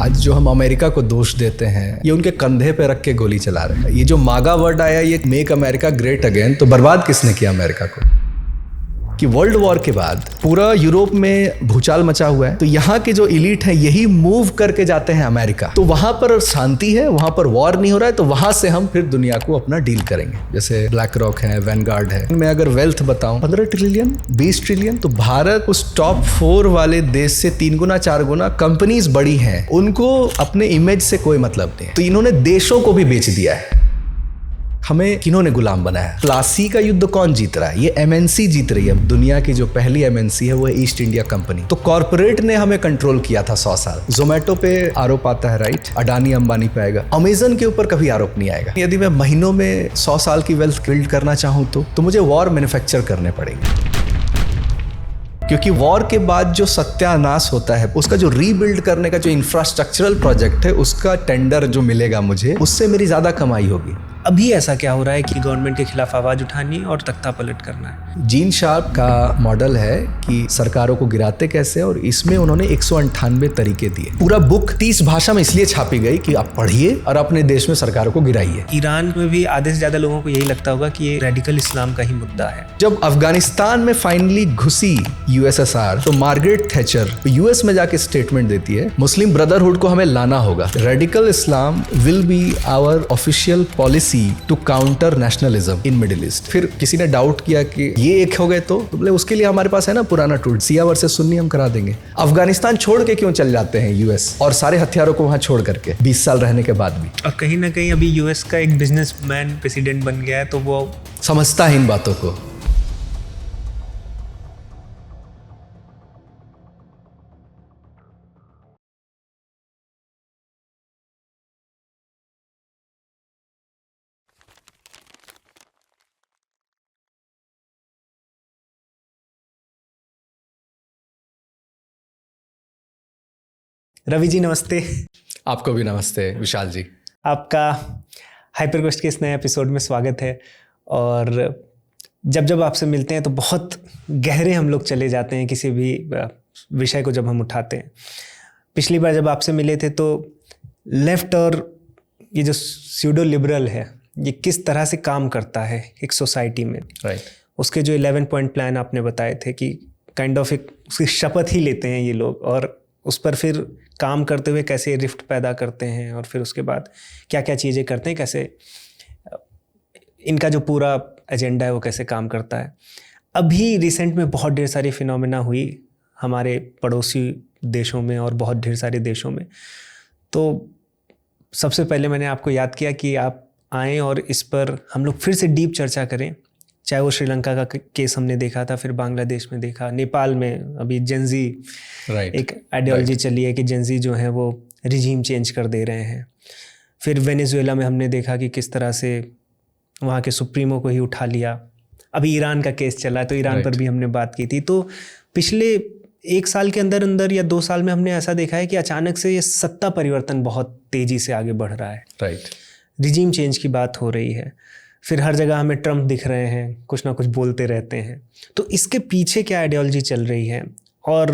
आज जो हम अमेरिका को दोष देते हैं, ये उनके कंधे पे रख के गोली चला रहे हैं। ये जो मागा वर्ड आया, ये मेक अमेरिका ग्रेट अगेन, तो बर्बाद किसने किया अमेरिका को? कि वर्ल्ड वॉर के बाद पूरा यूरोप में भूचाल मचा हुआ है, तो यहाँ के जो इलीट है यही मूव करके जाते हैं अमेरिका। तो वहां पर शांति है, वहां पर वॉर नहीं हो रहा है, तो वहां से हम फिर दुनिया को अपना डील करेंगे। जैसे ब्लैक रॉक है, वैनगार्ड है। मैं अगर वेल्थ बताऊं 15 ट्रिलियन 20 ट्रिलियन, तो भारत उस टॉप 4 वाले देश से 3 गुना 4 गुना कंपनीज बड़ी हैं, उनको अपने इमेज से कोई मतलब नहीं है। तो इन्होंने देशों को भी बेच दिया है। हमें किन्होंने गुलाम बनाया? प्लासी का युद्ध कौन जीत रहा है? ये एमएनसी जीत रही है। दुनिया की जो पहली एमएनसी है वो है ईस्ट इंडिया कंपनी। तो कॉर्पोरेट ने हमें कंट्रोल किया था 100 साल। जोमेटो पे आरोप आता है, राइट? अडानी अंबानी पे आएगा। अमेजन के ऊपर कभी आरोप नहीं आएगा। यदि मैं महीनों में 100 साल की वेल्थ बिल्ड करना चाहूँ तो मुझे वॉर मैन्युफैक्चर करने पड़ेंगे, क्योंकि वॉर के बाद जो सत्यानाश होता है उसका जो रीबिल्ड करने का जो इंफ्रास्ट्रक्चरल प्रोजेक्ट है, उसका टेंडर जो मिलेगा मुझे, उससे मेरी ज्यादा कमाई होगी। अभी ऐसा क्या हो रहा है कि गवर्नमेंट के खिलाफ आवाज उठानी और तख्ता पलट करना है? जीन शार्प का मॉडल है कि सरकारों को गिराते कैसे, और इसमें उन्होंने 198 तरीके दिए। पूरा बुक 30 भाषा में इसलिए छापी गई कि आप पढ़िए और अपने देश में सरकारों को गिराइए। ईरान में भी आधे से ज्यादा लोगों को यही लगता होगा कि ये रेडिकल इस्लाम का ही मुद्दा है। जब अफगानिस्तान में फाइनली घुसी यूएसएसआर, तो मार्गरेट थैचर यूएस में जाके स्टेटमेंट देती है, मुस्लिम ब्रदरहुड को हमें लाना होगा। Radical Islam will be our official policy to counter nationalism in Middle East. फिर किसी ने डाउट किया कि ये एक हो गए तो बोले उसके लिए हमारे पास है ना पुराना टूल, सिया वर्सेस सुन्नी, हम करा देंगे। अफगानिस्तान छोड़ के क्यों चले जाते हैं यूएस, और सारे हथियारों को वहां छोड़ करके 20 साल रहने के बाद भी? और कहीं ना कहीं अभी यूएस का एक बिजनेसमैन प्रेसिडेंट बन गया है, तो वो समझता है इन बातों को। रवि जी नमस्ते। आपको भी नमस्ते विशाल जी। आपका हाइपरक्वेस्ट के इस नए एपिसोड में स्वागत है। और जब आपसे मिलते हैं तो बहुत गहरे हम लोग चले जाते हैं किसी भी विषय को जब हम उठाते हैं। पिछली बार जब आपसे मिले थे तो लेफ्ट और ये जो स्यूडो लिबरल है, ये किस तरह से काम करता है एक सोसाइटी में, राइट। उसके जो 11 पॉइंट प्लान आपने बताए थे कि काइंड ऑफ एक उसकी शपथ ही लेते हैं ये लोग, और उस पर फिर काम करते हुए कैसे रिफ्ट पैदा करते हैं, और फिर उसके बाद क्या क्या चीज़ें करते हैं, कैसे इनका जो पूरा एजेंडा है वो कैसे काम करता है। अभी रिसेंट में बहुत ढेर सारी फिनोमेना हुई हमारे पड़ोसी देशों में और बहुत ढेर सारे देशों में। तो सबसे पहले मैंने आपको याद किया कि आप आएँ और इस पर हम लोग फिर से डीप चर्चा करें। चाहे वो श्रीलंका का केस हमने देखा था, फिर बांग्लादेश में देखा, नेपाल में अभी जेंजी एक आइडियोलॉजी चली है कि जेंजी जो है वो रिजीम चेंज कर दे रहे हैं। फिर वेनेजुएला में हमने देखा कि किस तरह से वहाँ के सुप्रीमो को ही उठा लिया। अभी ईरान का केस चला है, तो ईरान पर भी हमने बात की थी। तो पिछले 1 साल के अंदर अंदर या 2 साल में हमने ऐसा देखा है कि अचानक से ये सत्ता परिवर्तन बहुत तेज़ी से आगे बढ़ रहा है। राइट। रिजीम चेंज की बात हो रही है। फिर हर जगह हमें ट्रम्प दिख रहे हैं, कुछ ना कुछ बोलते रहते हैं। तो इसके पीछे क्या आइडियोलॉजी चल रही है? और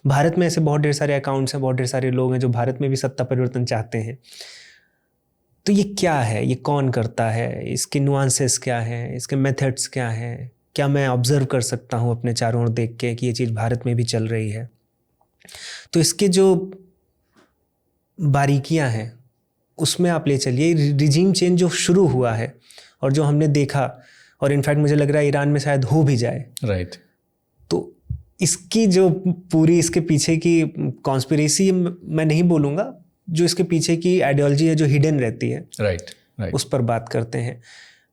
भारत में ऐसे बहुत ढेर सारे अकाउंट्स हैं, बहुत ढेर सारे लोग हैं जो भारत में भी सत्ता परिवर्तन चाहते हैं। तो ये क्या है, ये कौन करता है, इसके नुआंसेस क्या हैं, इसके मेथड्स क्या हैं? क्या मैं ऑब्जर्व कर सकता हूँ अपने चारों ओर देख के कि ये चीज़ भारत में भी चल रही है? तो इसके जो बारीकियाँ हैं उसमें आप ले चलिए। रिजीम चेंज जो शुरू हुआ है और जो हमने देखा, और इनफैक्ट मुझे लग रहा है ईरान में शायद हो भी जाए, राइट। तो इसकी जो पूरी इसके पीछे की कॉन्स्पिरेसी मैं नहीं बोलूँगा, जो इसके पीछे की आइडियोलॉजी है जो हिडन रहती है, राइट, उस पर बात करते हैं।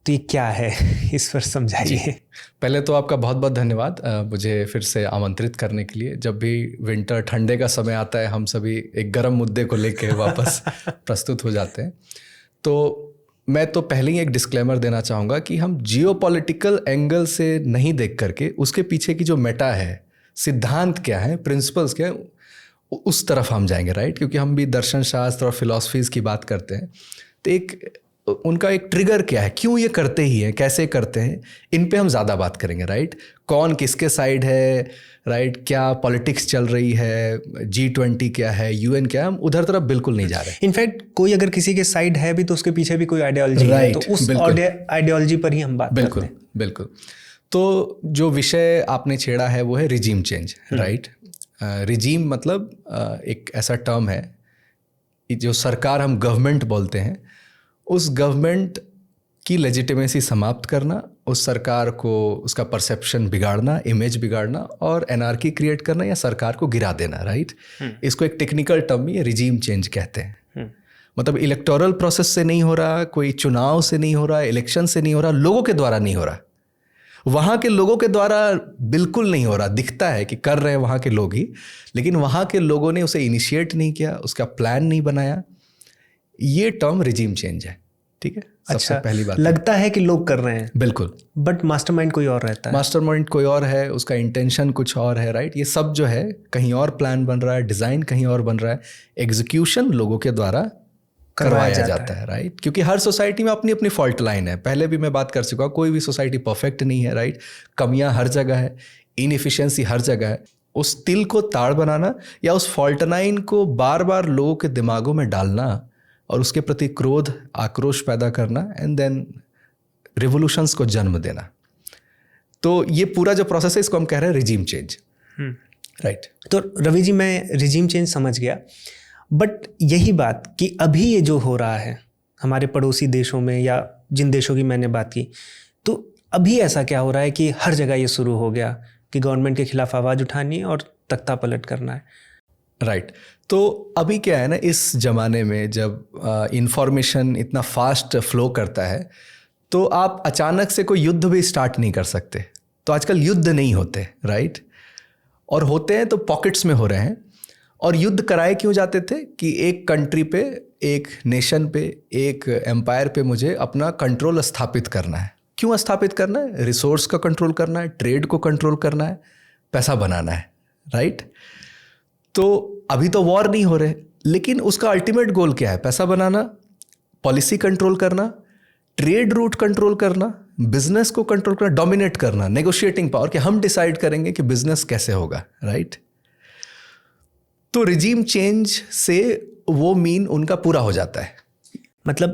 तो ये क्या है, इस पर समझाइए। पहले तो आपका बहुत बहुत धन्यवाद मुझे फिर से आमंत्रित करने के लिए। जब भी विंटर ठंडे का समय आता है, हम सभी एक गर्म मुद्दे को लेके वापस प्रस्तुत हो जाते हैं। तो मैं तो पहले ही एक डिस्क्लेमर देना चाहूँगा कि हम जियोपॉलिटिकल एंगल से नहीं देख करके उसके पीछे की जो मेटा है, सिद्धांत क्या है, प्रिंसिपल्स क्या है, उस तरफ हम जाएंगे, राइट? क्योंकि हम भी दर्शन शास्त्र और फिलॉसफीज़ की बात करते हैं। तो एक उनका एक ट्रिगर क्या है, क्यों ये करते ही हैं, कैसे करते हैं, इन पे हम ज़्यादा बात करेंगे, राइट। कौन किसके साइड है, राइट, क्या पॉलिटिक्स चल रही है, G20 क्या है, UN क्या है, हम उधर तरफ बिल्कुल नहीं जा रहे। इनफैक्ट कोई अगर किसी के साइड है भी तो उसके पीछे भी कोई आइडियोलॉजी है, तो उस आइडियोलॉजी पर ही हम बात करते हैं। बिल्कुल। तो जो विषय आपने छेड़ा है वो है रिजीम चेंज, राइट। रिजीम मतलब एक ऐसा टर्म है जो सरकार, हम गवर्नमेंट बोलते हैं, उस गवर्नमेंट की लेजिटिमेसी समाप्त करना, उस सरकार को उसका परसेप्शन बिगाड़ना, इमेज बिगाड़ना और एनार्की क्रिएट करना या सरकार को गिरा देना, राइट। इसको एक टेक्निकल टर्म में रिजीम चेंज कहते हैं। मतलब इलेक्टोरल प्रोसेस से नहीं हो रहा, कोई चुनाव से नहीं हो रहा, इलेक्शन से नहीं हो रहा, लोगों के द्वारा नहीं हो रहा, वहाँ के लोगों के द्वारा बिल्कुल नहीं हो रहा। दिखता है कि कर रहे हैं वहाँ के लोग ही, लेकिन वहाँ के लोगों ने उसे इनिशिएट नहीं किया, उसका प्लान नहीं बनाया। ये टर्म रिजीम चेंज है, ठीक है। सबसे पहली बात लगता है कि लोग कर रहे हैं, बिल्कुल, बट मास्टरमाइंड कोई और रहता है। मास्टरमाइंड कोई और है, उसका इंटेंशन कुछ और है, राइट। ये सब जो है कहीं और प्लान बन रहा है, डिज़ाइन कहीं और बन रहा है, एग्जीक्यूशन लोगों के द्वारा करवाया जाता है, राइट। क्योंकि हर सोसाइटी में अपनी अपनी फॉल्ट लाइन है, पहले भी मैं बात कर चुका हूँ, कोई भी सोसाइटी परफेक्ट नहीं है, राइट। कमियां हर जगह है, इनएफिशिएंसी हर जगह है। उस तिल को ताड़ बनाना या उस फॉल्ट लाइन को बार बार लोगों के दिमागों में डालना और उसके प्रति क्रोध, आक्रोश पैदा करना एंड देन रिवोल्यूशंस को जन्म देना, तो ये पूरा जो प्रोसेस है इसको हम कह रहे हैं रिजीम चेंज, राइट। तो रवि जी, मैं रिजीम चेंज समझ गया, बट यही बात कि अभी ये जो हो रहा है हमारे पड़ोसी देशों में या जिन देशों की मैंने बात की, तो अभी ऐसा क्या हो रहा है कि हर जगह ये शुरू हो गया कि गवर्नमेंट के खिलाफ आवाज़ उठानी है और तख्ता पलट करना है, राइट। तो अभी क्या है ना, इस ज़माने में जब इंफॉर्मेशन इतना फास्ट फ्लो करता है, तो आप अचानक से कोई युद्ध भी स्टार्ट नहीं कर सकते। तो आजकल युद्ध नहीं होते, राइट, और होते हैं तो पॉकेट्स में हो रहे हैं। और युद्ध कराए क्यों जाते थे कि एक कंट्री पे, एक नेशन पे, एक एम्पायर पे मुझे अपना कंट्रोल स्थापित करना है। क्यों स्थापित करना है? रिसोर्स का कंट्रोल करना है, ट्रेड को कंट्रोल करना है, पैसा बनाना है, राइट। तो अभी तो वॉर नहीं हो रहे, लेकिन उसका अल्टीमेट गोल क्या है? पैसा बनाना, पॉलिसी कंट्रोल करना, ट्रेड रूट कंट्रोल करना, बिजनेस को कंट्रोल करना, डोमिनेट करना, नेगोशिएटिंग पावर कि हम डिसाइड करेंगे कि बिजनेस कैसे होगा, राइट। तो रिजीम चेंज से वो मीन उनका पूरा हो जाता है। मतलब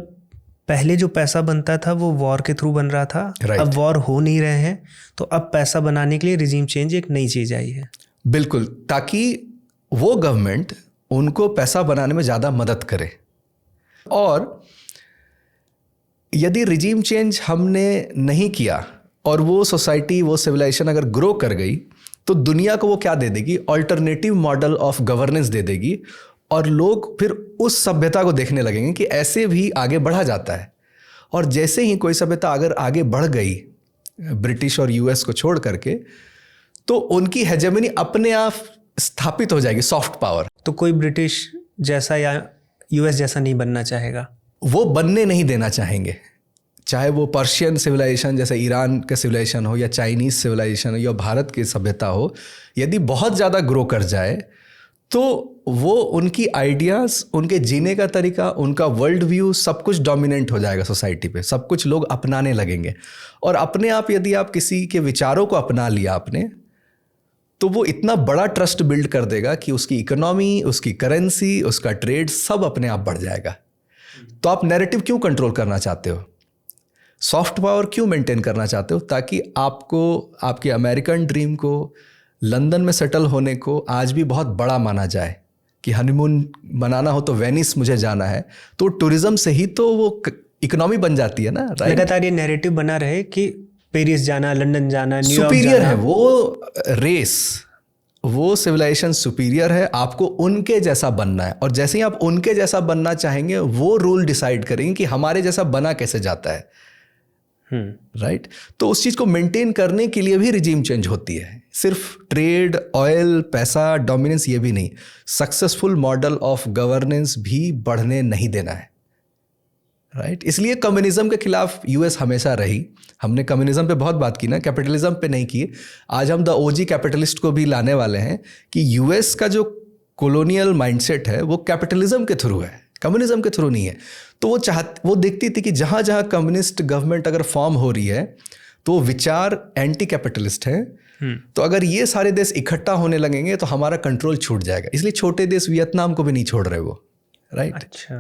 पहले जो पैसा बनता था वो वॉर के थ्रू बन रहा था, अब वॉर हो नहीं रहे हैं, तो अब पैसा बनाने के लिए रिजीम चेंज एक नई चीज आई है। बिल्कुल, ताकि वो गवर्नमेंट उनको पैसा बनाने में ज़्यादा मदद करे। और यदि रिजीम चेंज हमने नहीं किया और वो सोसाइटी, वो सिविलाइजेशन अगर ग्रो कर गई, तो दुनिया को वो क्या दे देगी? ऑल्टरनेटिव मॉडल ऑफ गवर्नेंस दे देगी, और लोग फिर उस सभ्यता को देखने लगेंगे कि ऐसे भी आगे बढ़ा जाता है। और जैसे ही कोई सभ्यता अगर आगे बढ़ गई ब्रिटिश और यूएस को छोड़ करके, तो उनकी हेजेमनी अपने आप स्थापित हो जाएगी, सॉफ्ट पावर। तो कोई ब्रिटिश जैसा या यूएस जैसा नहीं बनना चाहेगा, वो बनने नहीं देना चाहेंगे। चाहे वो पर्शियन सिविलाइजेशन जैसे ईरान का सिविलाइजेशन हो, या चाइनीज़ सिविलाइजेशन हो, या भारत की सभ्यता हो, यदि बहुत ज़्यादा ग्रो कर जाए तो वो उनकी आइडियाज़, उनके जीने का तरीका, उनका वर्ल्ड व्यू, सब कुछ डोमिनेंट हो जाएगा सोसाइटी पे। सब कुछ लोग अपनाने लगेंगे, और अपने आप यदि आप किसी के विचारों को अपना लिया आपने, तो वो इतना बड़ा ट्रस्ट बिल्ड कर देगा कि उसकी इकोनॉमी, उसकी करेंसी, उसका ट्रेड सब अपने आप बढ़ जाएगा। तो आप नैरेटिव क्यों कंट्रोल करना चाहते हो? सॉफ्ट पावर क्यों मेंटेन करना चाहते हो? ताकि आपको, आपके अमेरिकन ड्रीम को, लंदन में सेटल होने को आज भी बहुत बड़ा माना जाए कि हनीमून मनाना हो तो वेनिस मुझे जाना है, तो टूरिज्म से ही तो वो इकोनॉमी बन जाती है ना, राइट। लगातार ये नैरेटिव बना रहे कि पेरिस जाना, लंदन जाना, न्यूयॉर्क जाना, सुपीरियर है वो रेस, वो सिविलाइजेशन सुपीरियर है, आपको उनके जैसा बनना है। और जैसे ही आप उनके जैसा बनना चाहेंगे, वो रूल डिसाइड करेंगे कि हमारे जैसा बना कैसे जाता है, राइट। तो उस चीज को मेंटेन करने के लिए भी रिजीम चेंज होती है। सिर्फ ट्रेड, ऑयल, पैसा, डोमिनेंस, ये भी नहीं, सक्सेसफुल मॉडल ऑफ गवर्नेंस भी बढ़ने नहीं देना है, राइट। इसलिए कम्युनिज्म के खिलाफ यूएस हमेशा रही। हमने कम्युनिज्म पे बहुत बात की ना, कैपिटलिज्म पे नहीं की। आज हम द ओजी कैपिटलिस्ट को भी लाने वाले हैं कि यूएस का जो कॉलोनियल माइंडसेट है वो कैपिटलिज्म के थ्रू है, कम्युनिज्म के थ्रू नहीं है। तो वो देखती थी कि जहाँ जहाँ कम्युनिस्ट गवर्नमेंट अगर फॉर्म हो रही है तो वो विचार एंटी कैपिटलिस्ट है। तो अगर ये सारे देश इकट्ठा होने लगेंगे तो हमारा कंट्रोल छूट जाएगा, इसलिए छोटे देश वियतनाम को भी नहीं छोड़ रहे वो, राइट। अच्छा,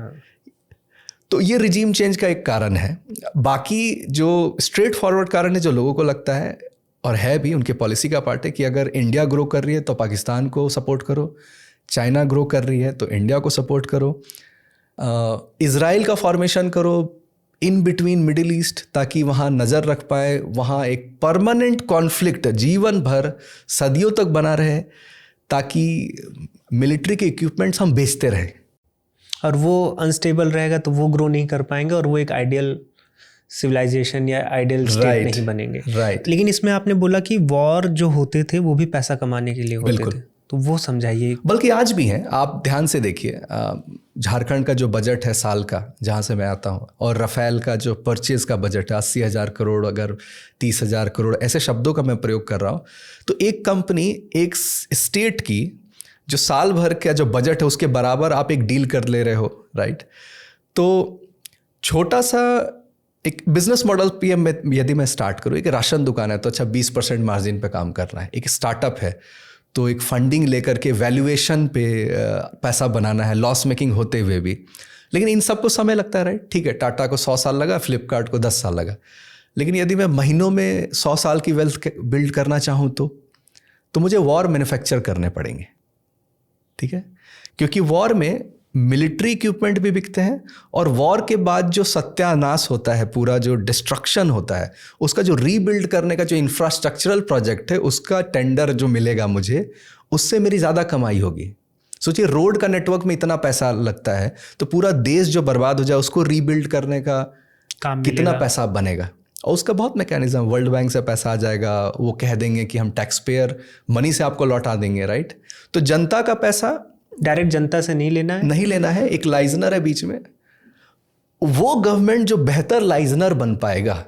तो ये रिजीम चेंज का एक कारण है। बाकी जो स्ट्रेट फॉरवर्ड कारण है जो लोगों को लगता है और है भी उनके पॉलिसी का पार्ट है कि अगर इंडिया ग्रो कर रही है तो पाकिस्तान को सपोर्ट करो, चाइना ग्रो कर रही है तो इंडिया को सपोर्ट करो, इज़राइल का फॉर्मेशन करो इन बिटवीन मिडिल ईस्ट, ताकि वहाँ नज़र रख पाए, वहाँ एक परमानेंट कॉन्फ्लिक्ट जीवन भर सदियों तक बना रहे, ताकि मिलिट्री के इक्विपमेंट्स हम बेचते रहें। और वो अनस्टेबल रहेगा तो वो ग्रो नहीं कर पाएंगे और वो एक आइडियल सिविलाइजेशन या आइडियल स्टेट नहीं बनेंगे, राइट। लेकिन इसमें आपने बोला कि वॉर जो होते थे वो भी पैसा कमाने के लिए होते थे, तो वो समझाइए। बल्कि आज भी हैं, आप ध्यान से देखिए, झारखंड का जो बजट है साल का, जहाँ से मैं आता हूँ, और रफेल का जो परचेज का बजट है 80,000 करोड़, अगर 30,000 करोड़, ऐसे शब्दों का मैं प्रयोग कर रहा हूँ। तो एक कंपनी, एक स्टेट की जो साल भर का जो बजट है उसके बराबर आप एक डील कर ले रहे हो, राइट। तो छोटा सा एक बिजनेस मॉडल पे यदि मैं स्टार्ट करूँ, एक राशन दुकान है तो अच्छा 20% मार्जिन पे काम कर रहा है। एक स्टार्टअप है तो एक फंडिंग लेकर के वैल्यूएशन पे पैसा बनाना है, लॉस मेकिंग होते हुए भी। लेकिन इन सबको समय लगता है, राइट। ठीक है, टाटा को 100 साल लगा, फ्लिपकार्ट को 10 साल लगा। लेकिन यदि मैं महीनों में 100 साल की वेल्थ बिल्ड करना चाहूँ तो मुझे वॉर मैन्युफैक्चर करने पड़ेंगे, ठीक है। क्योंकि वॉर में मिलिट्री इक्विपमेंट भी बिकते हैं और वॉर के बाद जो सत्यानाश होता है, पूरा जो डिस्ट्रक्शन होता है, उसका जो रीबिल्ड करने का जो इंफ्रास्ट्रक्चरल प्रोजेक्ट है, उसका टेंडर जो मिलेगा मुझे, उससे मेरी ज़्यादा कमाई होगी। सोचिए, रोड का नेटवर्क में इतना पैसा लगता है तो पूरा देश जो बर्बाद हो जाए उसको रीबिल्ड करने का काम कितना पैसा बनेगा। और उसका बहुत मैकेनिज्म, वर्ल्ड बैंक से पैसा आ जाएगा, वो कह देंगे कि हम टैक्स पेयर मनी से आपको लौटा देंगे, राइट। तो जनता का पैसा डायरेक्ट जनता से नहीं लेना है, एक लाइजनर है बीच में। वो गवर्नमेंट जो बेहतर लाइजनर बन पाएगा,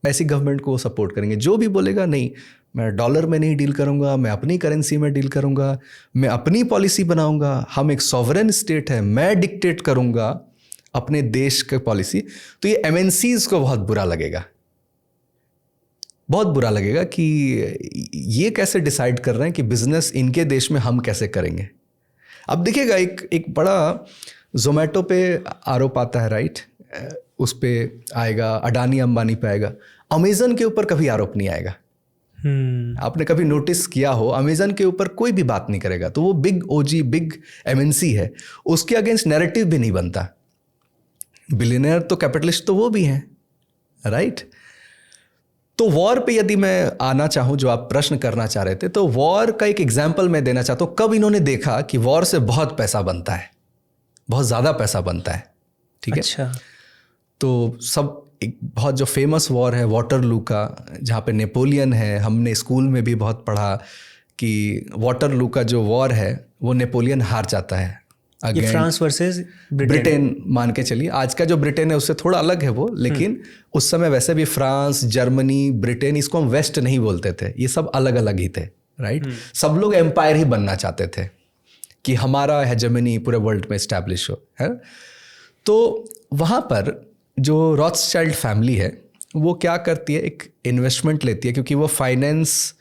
ऐसी गवर्नमेंट को वो सपोर्ट करेंगे। जो भी बोलेगा नहीं, मैं डॉलर में नहीं डील करूंगा, मैं अपनी करेंसी में डील करूंगा, मैं अपनी पॉलिसी बनाऊंगा, हम एक सॉवरेन स्टेट है, मैं डिक्टेट करूंगा अपने देश की पॉलिसी, तो ये एमएनसीज को बहुत बुरा लगेगा, बहुत बुरा लगेगा कि ये कैसे डिसाइड कर रहे हैं कि बिजनेस इनके देश में हम कैसे करेंगे। अब देखिएगा, एक बड़ा जोमेटो पे आरोप आता है, राइट। उस पे आएगा, अडानी अंबानी पे आएगा, अमेजन के ऊपर कभी आरोप नहीं आएगा। आपने कभी नोटिस किया हो, अमेजन के ऊपर कोई भी बात नहीं करेगा। तो वो बिग ओजी, बिग एमएनसी है, उसके अगेंस्ट नैरेटिव भी नहीं बनता। बिलियनर तो कैपिटलिस्ट तो वो भी हैं, राइट। तो वॉर पे यदि मैं आना चाहूँ, जो आप प्रश्न करना चाह रहे थे, तो वॉर का एक एग्जाम्पल मैं देना चाहता हूँ। कब इन्होंने देखा कि वॉर से बहुत पैसा बनता है, बहुत ज़्यादा पैसा बनता है, ठीक है। अच्छा। तो सब एक बहुत जो फेमस वॉर है वाटरलू का, जहाँ पे नेपोलियन है, हमने स्कूल में भी बहुत पढ़ा कि वाटरलू का जो वॉर है वो नेपोलियन हार जाता है। ये फ्रांस वर्सेस ब्रिटेन मान के चलिए। आज का जो ब्रिटेन है उससे थोड़ा अलग है वो, लेकिन उस समय वैसे भी फ्रांस, जर्मनी, ब्रिटेन, इसको हम वेस्ट नहीं बोलते थे, ये सब अलग अलग ही थे, राइट। सब लोग एम्पायर ही बनना चाहते थे कि हमारा हेजेमनी पूरे वर्ल्ड में इस्टेब्लिश हो, है। तो वहाँ पर जो रॉथस्चाइल्ड फैमिली है वो क्या करती है, एक इन्वेस्टमेंट लेती है, क्योंकि वो फाइनेंस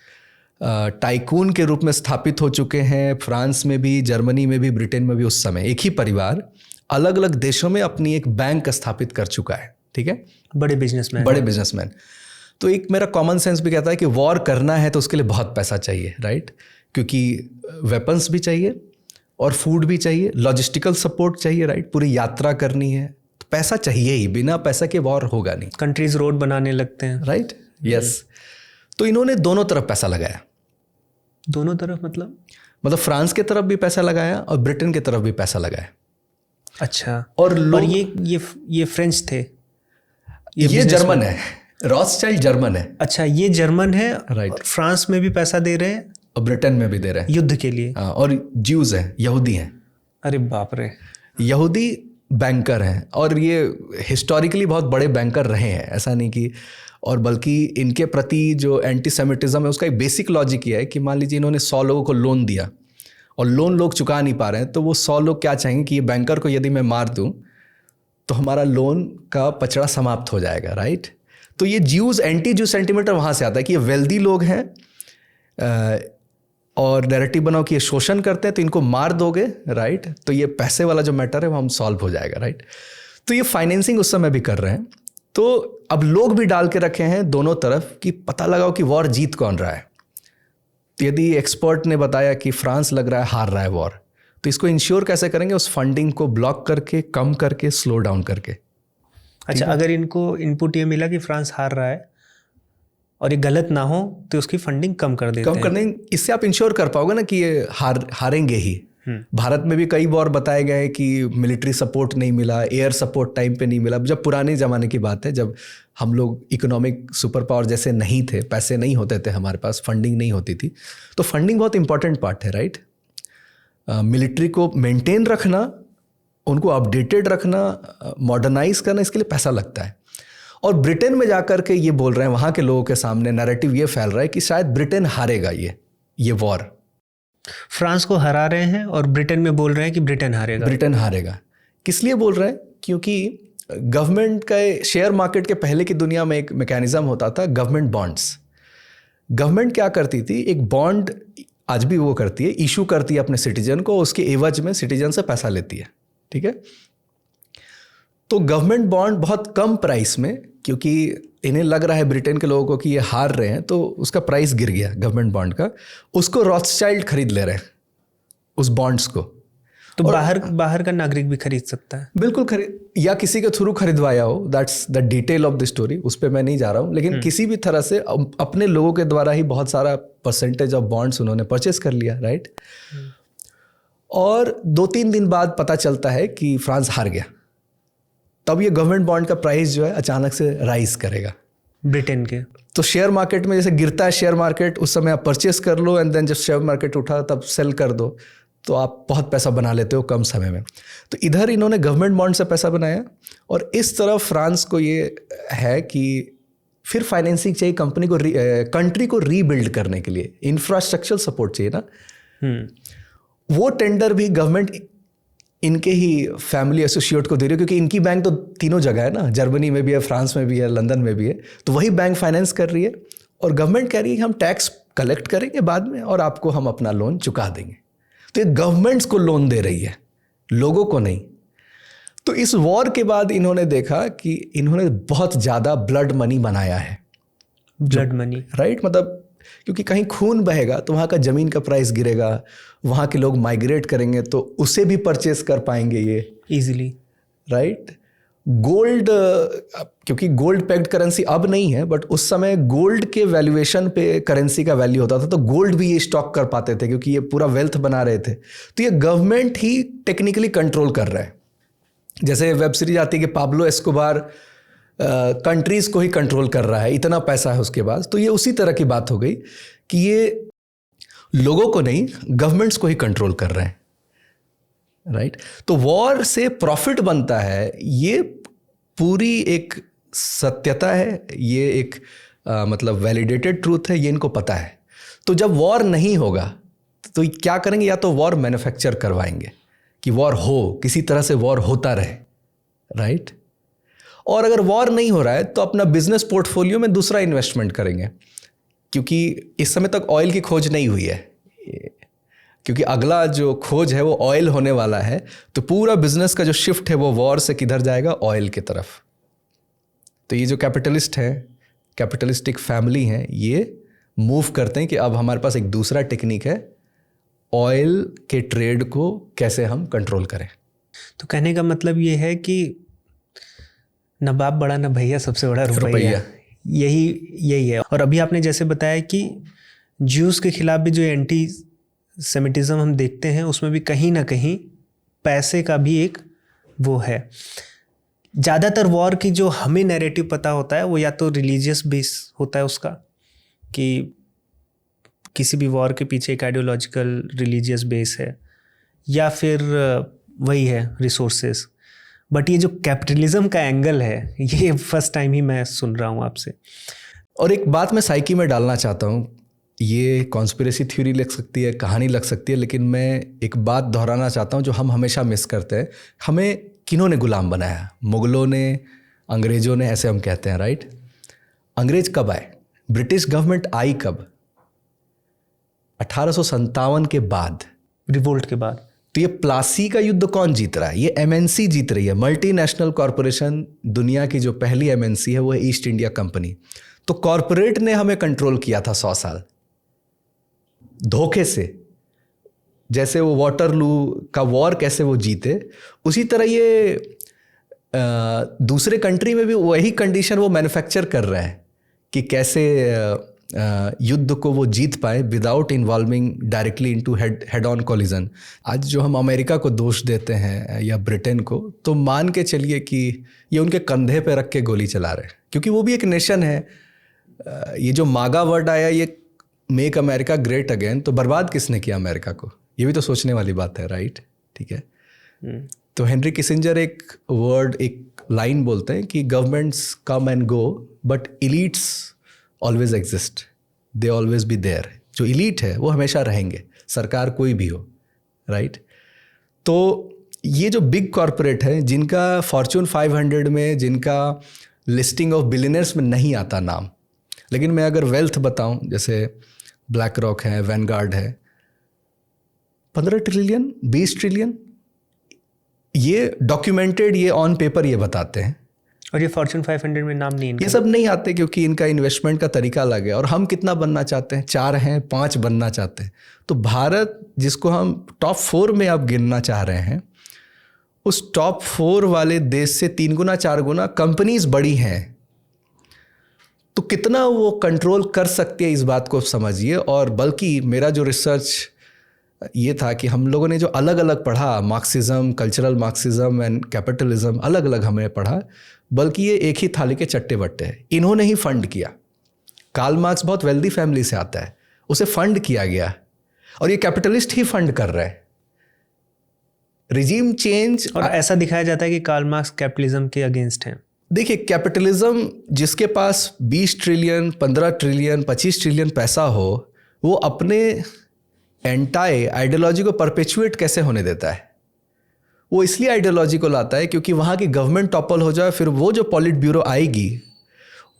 टाइकून के रूप में स्थापित हो चुके हैं, फ्रांस में भी, जर्मनी में भी, ब्रिटेन में भी। उस समय एक ही परिवार अलग अलग देशों में अपनी एक बैंक स्थापित कर चुका है, ठीक है। बड़े बिजनेसमैन। तो एक मेरा कॉमन सेंस भी कहता है कि वॉर करना है तो उसके लिए बहुत पैसा चाहिए, राइट। क्योंकि वेपन्स भी चाहिए और फूड भी चाहिए, लॉजिस्टिकल सपोर्ट चाहिए, राइट। पूरी यात्रा करनी है तो पैसा चाहिए ही, बिना पैसा के वॉर होगा नहीं। कंट्रीज रोड बनाने लगते हैं, राइट, यस। तो इन्होंने दोनों तरफ पैसा लगाया। दोनों तरफ मतलब फ्रांस के तरफ भी पैसा लगाया और ब्रिटेन के तरफ भी पैसा लगाया। अच्छा। और ये फ्रेंच थे, ये जर्मन है, रॉथस्चाइल्ड जर्मन है। अच्छा, ये जर्मन है, राइट। फ्रांस में भी पैसा दे रहे हैं और ब्रिटेन में भी दे रहे हैं युद्ध के लिए। और ज्यूज हैं, यहूदी हैं। अरे बाप रे। यहूदी बैंकर हैं और ये हिस्टोरिकली बहुत बड़े बैंकर रहे हैं, ऐसा नहीं कि, और बल्कि इनके प्रति जो एंटीसेमिटिज्म है उसका एक बेसिक लॉजिक ये है कि मान लीजिए इन्होंने 100 लोगों को लोन दिया और लोन लोग चुका नहीं पा रहे हैं, तो वो 100 लोग क्या चाहेंगे कि ये बैंकर को यदि मैं मार दूं तो हमारा लोन का पचड़ा समाप्त हो जाएगा, राइट। तो ये ज्यूज एंटी ज्यू सेंटीमेंट वहाँ से आता है कि ये वेल्दी लोग हैं और नैरेटिव बनाओ कि ये शोषण करते हैं तो इनको मार दोगे, राइट, तो ये पैसे वाला जो मैटर है वो हम सॉल्व हो जाएगा, राइट। तो ये फाइनेंसिंग उस समय भी कर रहे हैं। तो अब लोग भी डाल के रखे हैं दोनों तरफ कि पता लगाओ कि वॉर जीत कौन रहा है। तो यदि एक्सपर्ट ने बताया कि फ्रांस लग रहा है हार रहा है वॉर, तो इसको इंश्योर कैसे करेंगे? उस फंडिंग को ब्लॉक करके, कम करके, स्लो डाउन करके। अच्छा, अगर इनको इनपुट ये मिला कि फ्रांस हार रहा है और ये गलत ना हो तो उसकी फंडिंग कम कर देते हैं। कम करने, इससे आप इंश्योर कर पाओगे ना कि ये हारेंगे ही। भारत में भी कई बार बताए गए कि मिलिट्री सपोर्ट नहीं मिला, एयर सपोर्ट टाइम पे नहीं मिला। जब पुराने ज़माने की बात है, जब हम लोग इकोनॉमिक सुपर पावर जैसे नहीं थे, पैसे नहीं होते थे हमारे पास, फंडिंग नहीं होती थी, तो फंडिंग बहुत इंपॉर्टेंट पार्ट है, राइट। मिलिट्री को मेंटेन रखना, उनको अपडेटेड रखना, मॉडर्नाइज करना, इसके लिए पैसा लगता है। और ब्रिटेन में जाकर के ये बोल रहे हैं, वहाँ के लोगों के सामने नैरेटिव ये फैल रहा है कि शायद ब्रिटेन हारेगा ये वॉर। फ्रांस को हरा रहे हैं और ब्रिटेन में बोल रहे हैं कि ब्रिटेन हारेगा। ब्रिटेन हारेगा किस लिए बोल रहे हैं? क्योंकि गवर्नमेंट का शेयर मार्केट के पहले की दुनिया में एक मैकेनिज्म होता था, गवर्नमेंट बॉन्ड्स। गवर्नमेंट क्या करती थी, एक बॉन्ड आज भी वो करती है, इशू करती है अपने सिटीजन को, उसके एवज में सिटीजन से पैसा लेती है, ठीक है। तो गवर्नमेंट बॉन्ड बहुत कम प्राइस में, क्योंकि इन्हें लग रहा है ब्रिटेन के लोगों को कि ये हार रहे हैं, तो उसका प्राइस गिर गया गवर्नमेंट बॉन्ड का, उसको रॉथस्चाइल्ड खरीद ले रहे हैं उस बॉन्ड्स को। तो बाहर का नागरिक भी खरीद सकता है? बिल्कुल खरीद, या किसी के थ्रू खरीदवाया हो, that's the detail of the story, उस पर मैं नहीं जा रहा हूँ, लेकिन किसी भी तरह से अपने लोगों के द्वारा ही बहुत सारा परसेंटेज ऑफ बॉन्ड्स उन्होंने परचेस कर लिया, राइट। और 2-3 दिन बाद पता चलता है कि फ्रांस हार गया, तब ये गवर्नमेंट बॉन्ड का प्राइस जो है अचानक से राइज करेगा ब्रिटेन के। तो शेयर मार्केट में जैसे गिरता है शेयर मार्केट, उस समय आप परचेस कर लो एंड देन जब शेयर मार्केट उठा तब सेल कर दो, तो आप बहुत पैसा बना लेते हो कम समय में। तो इधर इन्होंने गवर्नमेंट बॉन्ड से पैसा बनाया, और इस तरफ फ्रांस को ये है कि फिर फाइनेंसिंग चाहिए कंपनी को, कंट्री को रीबिल्ड करने के लिए इंफ्रास्ट्रक्चरल सपोर्ट चाहिए ना। वो टेंडर भी गवर्नमेंट इनके ही फैमिली एसोसिएट को दे रही है, क्योंकि इनकी बैंक तो तीनों जगह है ना, जर्मनी में भी है, फ्रांस में भी है, लंदन में भी है, तो वही बैंक फाइनेंस कर रही है। और गवर्नमेंट कह रही है कि हम टैक्स कलेक्ट करेंगे बाद में और आपको हम अपना लोन चुका देंगे। तो ये गवर्नमेंट्स को लोन दे रही है, लोगों को नहीं। तो इस वॉर के बाद इन्होंने देखा कि इन्होंने बहुत ज़्यादा ब्लड मनी बनाया है। ब्लड मनी, राइट, मतलब क्योंकि कहीं खून बहेगा तो वहाँ का ज़मीन का प्राइस गिरेगा, वहाँ के लोग माइग्रेट करेंगे तो उसे भी परचेस कर पाएंगे ये इजीली, राइट। गोल्ड, क्योंकि गोल्ड पेग्ड करेंसी अब नहीं है, बट उस समय गोल्ड के वैल्यूएशन पे करेंसी का वैल्यू होता था, तो गोल्ड भी ये स्टॉक कर पाते थे क्योंकि ये पूरा वेल्थ बना रहे थे। तो ये गवर्नमेंट ही टेक्निकली कंट्रोल कर रहा है। जैसे वेब सीरीज आती है कि पाब्लो एस्कोबार कंट्रीज को ही कंट्रोल कर रहा है, इतना पैसा है उसके पास। तो ये उसी तरह की बात हो गई कि ये लोगों को नहीं, गवर्नमेंट्स को ही कंट्रोल कर रहे हैं, राइट। तो वॉर से प्रॉफिट बनता है, ये पूरी एक सत्यता है, ये एक मतलब वैलिडेटेड ट्रूथ है, ये इनको पता है। तो जब वॉर नहीं होगा तो क्या करेंगे, या तो वॉर मैन्युफैक्चर करवाएंगे कि वॉर हो, किसी तरह से वॉर होता रहे, राइट। और अगर वॉर नहीं हो रहा है तो अपना बिजनेस पोर्टफोलियो में दूसरा इन्वेस्टमेंट करेंगे, क्योंकि इस समय तक ऑयल की खोज नहीं हुई है, क्योंकि अगला जो खोज है वो ऑयल होने वाला है। तो पूरा बिजनेस का जो शिफ्ट है वो वॉर से किधर जाएगा, ऑयल की तरफ। तो ये जो कैपिटलिस्ट हैं, कैपिटलिस्टिक फैमिली हैं, ये मूव करते हैं कि अब हमारे पास एक दूसरा टेक्निक है, ऑयल के ट्रेड को कैसे हम कंट्रोल करें। तो कहने का मतलब ये है कि न बाप बड़ा न भैया, सबसे बड़ा रुपया। यही है। और अभी आपने जैसे बताया कि ज्यूस के खिलाफ भी जो एंटी सेमिटिज्म हम देखते हैं, उसमें भी कहीं ना कहीं पैसे का भी एक वो है। ज़्यादातर वॉर की जो हमें नैरेटिव पता होता है वो या तो रिलीजियस बेस होता है उसका, कि किसी भी वॉर के पीछे एक आइडियोलॉजिकल रिलीजियस बेस है, या फिर वही है रिसोर्सेज। बट ये जो कैपिटलिज्म का एंगल है, ये फर्स्ट टाइम ही मैं सुन रहा हूँ आपसे। और एक बात मैं साइकी में डालना चाहता हूँ, ये कॉन्स्पिरेसी थ्योरी लग सकती है, कहानी लग सकती है, लेकिन मैं एक बात दोहराना चाहता हूँ जो हम हमेशा मिस करते हैं। हमें किन्हों ने गुलाम बनाया? मुगलों ने, अंग्रेज़ों ने, ऐसे हम कहते हैं, राइट? अंग्रेज कब आए? ब्रिटिश गवर्नमेंट आई कब? 1857 के बाद, रिवोल्ट के बाद। तो ये प्लासी का युद्ध कौन जीत रहा है? ये एमएनसी जीत रही है, मल्टीनेशनल कॉरपोरेशन। दुनिया की जो पहली एमएनसी है वो है ईस्ट इंडिया कंपनी। तो कॉरपोरेट ने हमें कंट्रोल किया था 100 साल धोखे से। जैसे वो वाटरलू का वॉर कैसे वो जीते, उसी तरह ये दूसरे कंट्री में भी वही कंडीशन वो मैन्युफैक्चर कर रहे हैं कि कैसे युद्ध को वो जीत पाए without involving directly into head on collision. आज जो हम अमेरिका को दोष देते हैं या ब्रिटेन को, तो मान के चलिए कि ये उनके कंधे पे रख के गोली चला रहे हैं, क्योंकि वो भी एक नेशन है। ये जो मागा वर्ड आया, ये मेक अमेरिका ग्रेट अगेन, तो बर्बाद किसने किया अमेरिका को? ये भी तो सोचने वाली बात है, राइट? ठीक है। तो हेनरी किसिंजर एक लाइन बोलते हैं कि governments come and go but elites always exist, they always be there. जो इलीट है वो हमेशा रहेंगे, सरकार कोई भी हो, राइट? तो ये जो बिग कॉरपोरेट है, जिनका फॉर्च्यून 500 में, जिनका लिस्टिंग ऑफ बिलियनर्स में नहीं आता नाम, लेकिन मैं अगर वेल्थ बताऊं, जैसे ब्लैक रॉक है, वैनगार्ड है, 15 ट्रिलियन 20 ट्रिलियन, ये डॉक्यूमेंटेड, ये ऑन पेपर ये बताते हैं। और ये फॉर्च्यून 500 में नाम नहीं इनका। ये सब नहीं आते क्योंकि इनका इन्वेस्टमेंट का तरीका अलग है। और हम कितना बनना चाहते हैं? 4 हैं, 5 बनना चाहते हैं। तो भारत, जिसको हम टॉप 4 में अब गिनना चाह रहे हैं, उस टॉप 4 वाले देश से 3 गुना 4 गुना कंपनीज बड़ी हैं। तो कितना वो कंट्रोल कर सकती है, इस बात को समझिए। और बल्कि मेरा जो रिसर्च ये था कि हम लोगों ने जो अलग अलग पढ़ा, Marxism, cultural Marxism and capitalism, अलग अलग हमने पढ़ा, बल्कि ये एक ही थाली के चट्टे बट्टे हैं। इन्होंने ही फंड किया। कार्ल मार्क्स बहुत वेल्दी फैमिली से आता है, उसे फंड किया गया, और ये कैपिटलिस्ट ही फंड कर रहे हैं। रिजीम चेंज, और ऐसा दिखाया जाता है कि कार्ल मार्क्स कैपिटलिज्म के अगेंस्ट हैं। देखिए, कैपिटलिज्म जिसके पास 20 ट्रिलियन 15 ट्रिलियन 25 ट्रिलियन पैसा हो, वो अपने एंटाई आइडियोलॉजी को परपेचुएट कैसे होने देता है? वो इसलिए आइडियोलॉजी को लाता है क्योंकि वहाँ की गवर्नमेंट टॉपल हो जाए, फिर वो जो पॉलिट ब्यूरो आएगी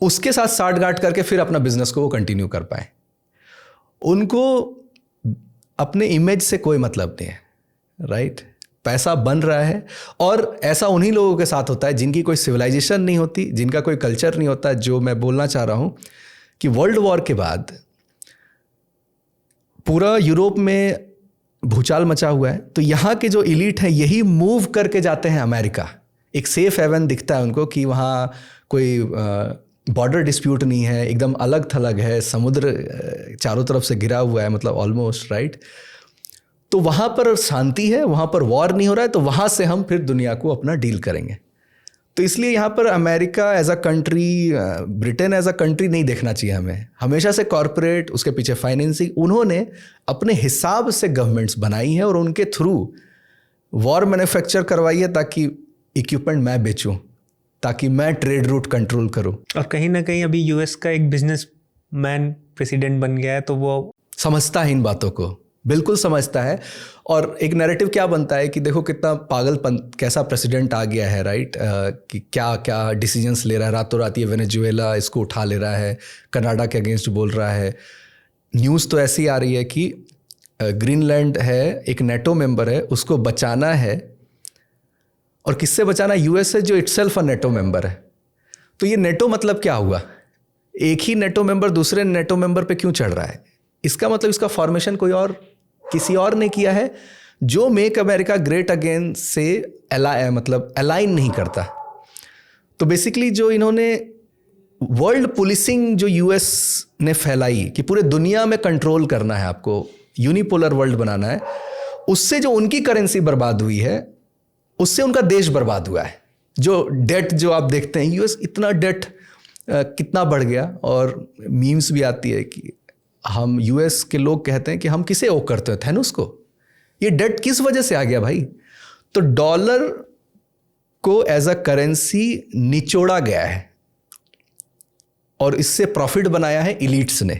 उसके साथ साठगांठ करके फिर अपना बिजनेस को वो कंटिन्यू कर पाए। उनको अपने इमेज से कोई मतलब नहीं है, राइट? पैसा बन रहा है, और ऐसा उन्हीं लोगों के साथ होता है जिनकी कोई सिविलाइजेशन नहीं होती, जिनका कोई कल्चर नहीं होता। जो मैं बोलना चाह रहा हूँ कि वर्ल्ड वॉर के बाद पूरा यूरोप में भूचाल मचा हुआ है, तो यहाँ के जो इलीट हैं यही मूव करके जाते हैं अमेरिका। एक सेफ हेवन दिखता है उनको कि वहाँ कोई बॉर्डर डिस्प्यूट नहीं है, एकदम अलग थलग है, समुद्र चारों तरफ से घिरा हुआ है, मतलब ऑलमोस्ट, राइट? तो वहाँ पर शांति है, वहाँ पर वॉर नहीं हो रहा है, तो वहाँ से हम फिर दुनिया को अपना डील करेंगे। तो इसलिए यहाँ पर America as a country, Britain as a country नहीं देखना चाहिए हमें। हमेशा से कॉरपोरेट, उसके पीछे फाइनेंसिंग, उन्होंने अपने हिसाब से गवर्नमेंट्स बनाई हैं और उनके थ्रू वॉर मैन्युफैक्चर करवाई है ताकि इक्विपमेंट मैं बेचूं, ताकि मैं ट्रेड रूट कंट्रोल करूं। और कहीं ना कहीं अभी यूएस का एक बिजनेस मैन प्रेसिडेंट बन गया है, तो वो समझता है इन बातों को, बिल्कुल समझता है। और एक नैरेटिव क्या बनता है कि देखो कितना पागलपन, कैसा प्रेसिडेंट आ गया है, राइट? कि क्या क्या डिसीजंस ले रहा है, रातों रात ये वेनेजुएला इसको उठा ले रहा है, कनाडा के अगेंस्ट बोल रहा है। न्यूज़ तो ऐसी आ रही है कि ग्रीनलैंड है, एक नेटो मेंबर है, उसको बचाना है। और किससे बचाना? यूएस है, जो इटसेल्फ अ नेटो मेंबर है। तो ये नेटो मतलब क्या हुआ? एक ही नेटो मेंबर दूसरे नेटो मेंबर पे क्यों चढ़ रहा है? इसका मतलब इसका फॉर्मेशन कोई और, किसी और ने किया है, जो मेक अमेरिका ग्रेट अगेन से अलाइन नहीं करता। तो बेसिकली जो इन्होंने वर्ल्ड पुलिसिंग जो यूएस ने फैलाई कि पूरे दुनिया में कंट्रोल करना है, आपको यूनिपोलर वर्ल्ड बनाना है, उससे जो उनकी करेंसी बर्बाद हुई है, उससे उनका देश बर्बाद हुआ है। जो डेट जो आप देखते हैं, यूएस इतना डेट कितना बढ़ गया। और मीम्स भी आती है कि हम यूएस के लोग कहते हैं कि हम किसे ओ करते हैं, थैनोस को। ये डेट किस वजह से आ गया भाई? तो डॉलर को एज अ करेंसी निचोड़ा गया है और इससे प्रॉफिट बनाया है इलीट्स ने।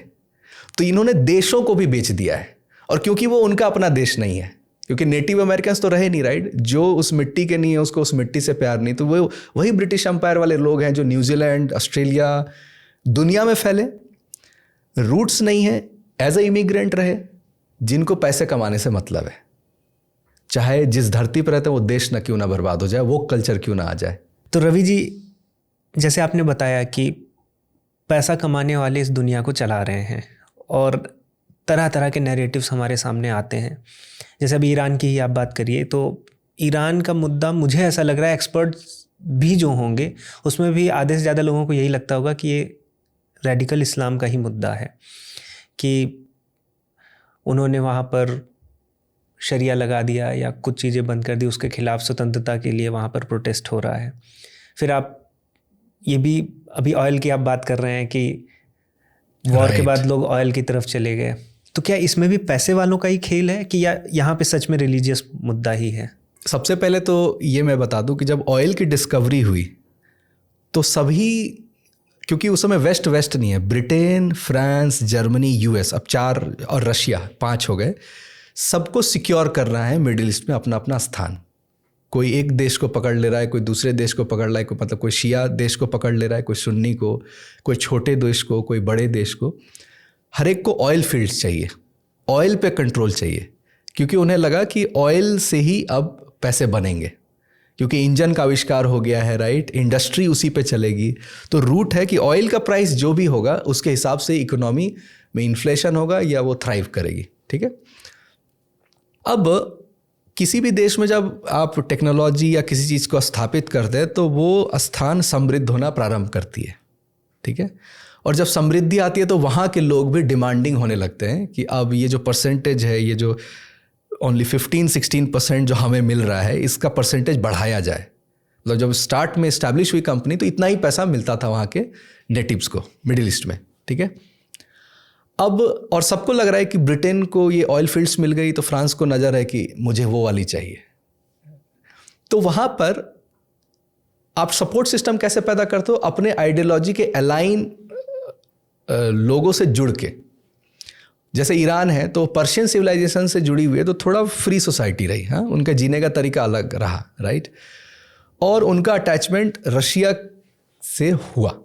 तो इन्होंने देशों को भी बेच दिया है, और क्योंकि वो उनका अपना देश नहीं है, क्योंकि नेटिव अमेरिकन्स तो रहे नहीं, राइट, जो उस मिट्टी के नहीं है उसको उस मिट्टी से प्यार नहीं, तो वो वही ब्रिटिश एम्पायर वाले लोग हैं जो न्यूजीलैंड, ऑस्ट्रेलिया, दुनिया में फैले, रूट्स नहीं है, एज ए इमिग्रेंट रहे, जिनको पैसे कमाने से मतलब है, चाहे जिस धरती पर रहते हैं वो देश ना क्यों ना बर्बाद हो जाए, वो कल्चर क्यों ना आ जाए। तो रवि जी, जैसे आपने बताया कि पैसा कमाने वाले इस दुनिया को चला रहे हैं और तरह तरह के नैरेटिव्स हमारे सामने आते हैं, जैसे अभी ईरान की ही आप बात करिए, तो ईरान का मुद्दा मुझे ऐसा लग रहा है, एक्सपर्ट्स भी जो होंगे उसमें भी आधे से ज़्यादा लोगों को यही लगता होगा कि ये रेडिकल इस्लाम का ही मुद्दा है, कि उन्होंने वहाँ पर शरिया लगा दिया या कुछ चीज़ें बंद कर दी, उसके खिलाफ स्वतंत्रता के लिए वहाँ पर प्रोटेस्ट हो रहा है। फिर आप ये भी अभी ऑयल की आप बात कर रहे हैं कि वॉर के बाद लोग ऑयल की तरफ चले गए, तो क्या इसमें भी पैसे वालों का ही खेल है कि या यहाँ पे सच में रिलीजियस मुद्दा ही है? सबसे पहले तो ये मैं बता दूं कि जब ऑयल की डिस्कवरी हुई तो सभी, क्योंकि उस समय वेस्ट नहीं है, ब्रिटेन, फ्रांस, जर्मनी, यूएस, अब 4 और रशिया 5 हो गए, सबको सिक्योर कर रहा है मिडिल ईस्ट में अपना अपना स्थान। कोई एक देश को पकड़ ले रहा है, कोई दूसरे देश को पकड़ रहा है, कोई मतलब कोई शिया देश को पकड़ ले रहा है, कोई सुन्नी को, कोई छोटे देश को, कोई बड़े देश को। हर एक को ऑयल फील्ड्स चाहिए, ऑयल पे कंट्रोल चाहिए, क्योंकि उन्हें लगा कि ऑयल से ही अब पैसे बनेंगे, क्योंकि इंजन का आविष्कार हो गया है, राइट, इंडस्ट्री उसी पे चलेगी। तो रूट है कि ऑयल का प्राइस जो भी होगा उसके हिसाब से इकोनॉमी में इन्फ्लेशन होगा या वो थ्राइव करेगी, ठीक है। अब किसी भी देश में जब आप टेक्नोलॉजी या किसी चीज़ को स्थापित करते हैं तो वो स्थान समृद्ध होना प्रारंभ करती है, ठीक है। और जब समृद्धि आती है तो वहाँ के लोग भी डिमांडिंग होने लगते हैं कि अब ये जो परसेंटेज है, ये जो ओनली 15-16% जो हमें मिल रहा है, इसका परसेंटेज बढ़ाया जाए। मतलब जब स्टार्ट में इस्टेब्लिश हुई कंपनी तो इतना ही पैसा मिलता था वहाँ के नेटिव्स को मिडिल ईस्ट में, ठीक है। अब और सबको लग रहा है कि ब्रिटेन को ये ऑयल फील्ड्स मिल गई तो फ्रांस को नज़र है कि मुझे वो वाली चाहिए। तो वहाँ पर आप सपोर्ट सिस्टम कैसे पैदा करते हो? अपने आइडियोलॉजी के अलाइन लोगों से जुड़ के। जैसे ईरान है तो पर्शियन सिविलाइजेशन से जुड़ी हुई है, तो थोड़ा फ्री सोसाइटी रही, हाँ, उनका जीने का तरीका अलग रहा, राइट। और उनका अटैचमेंट रशिया से हुआ,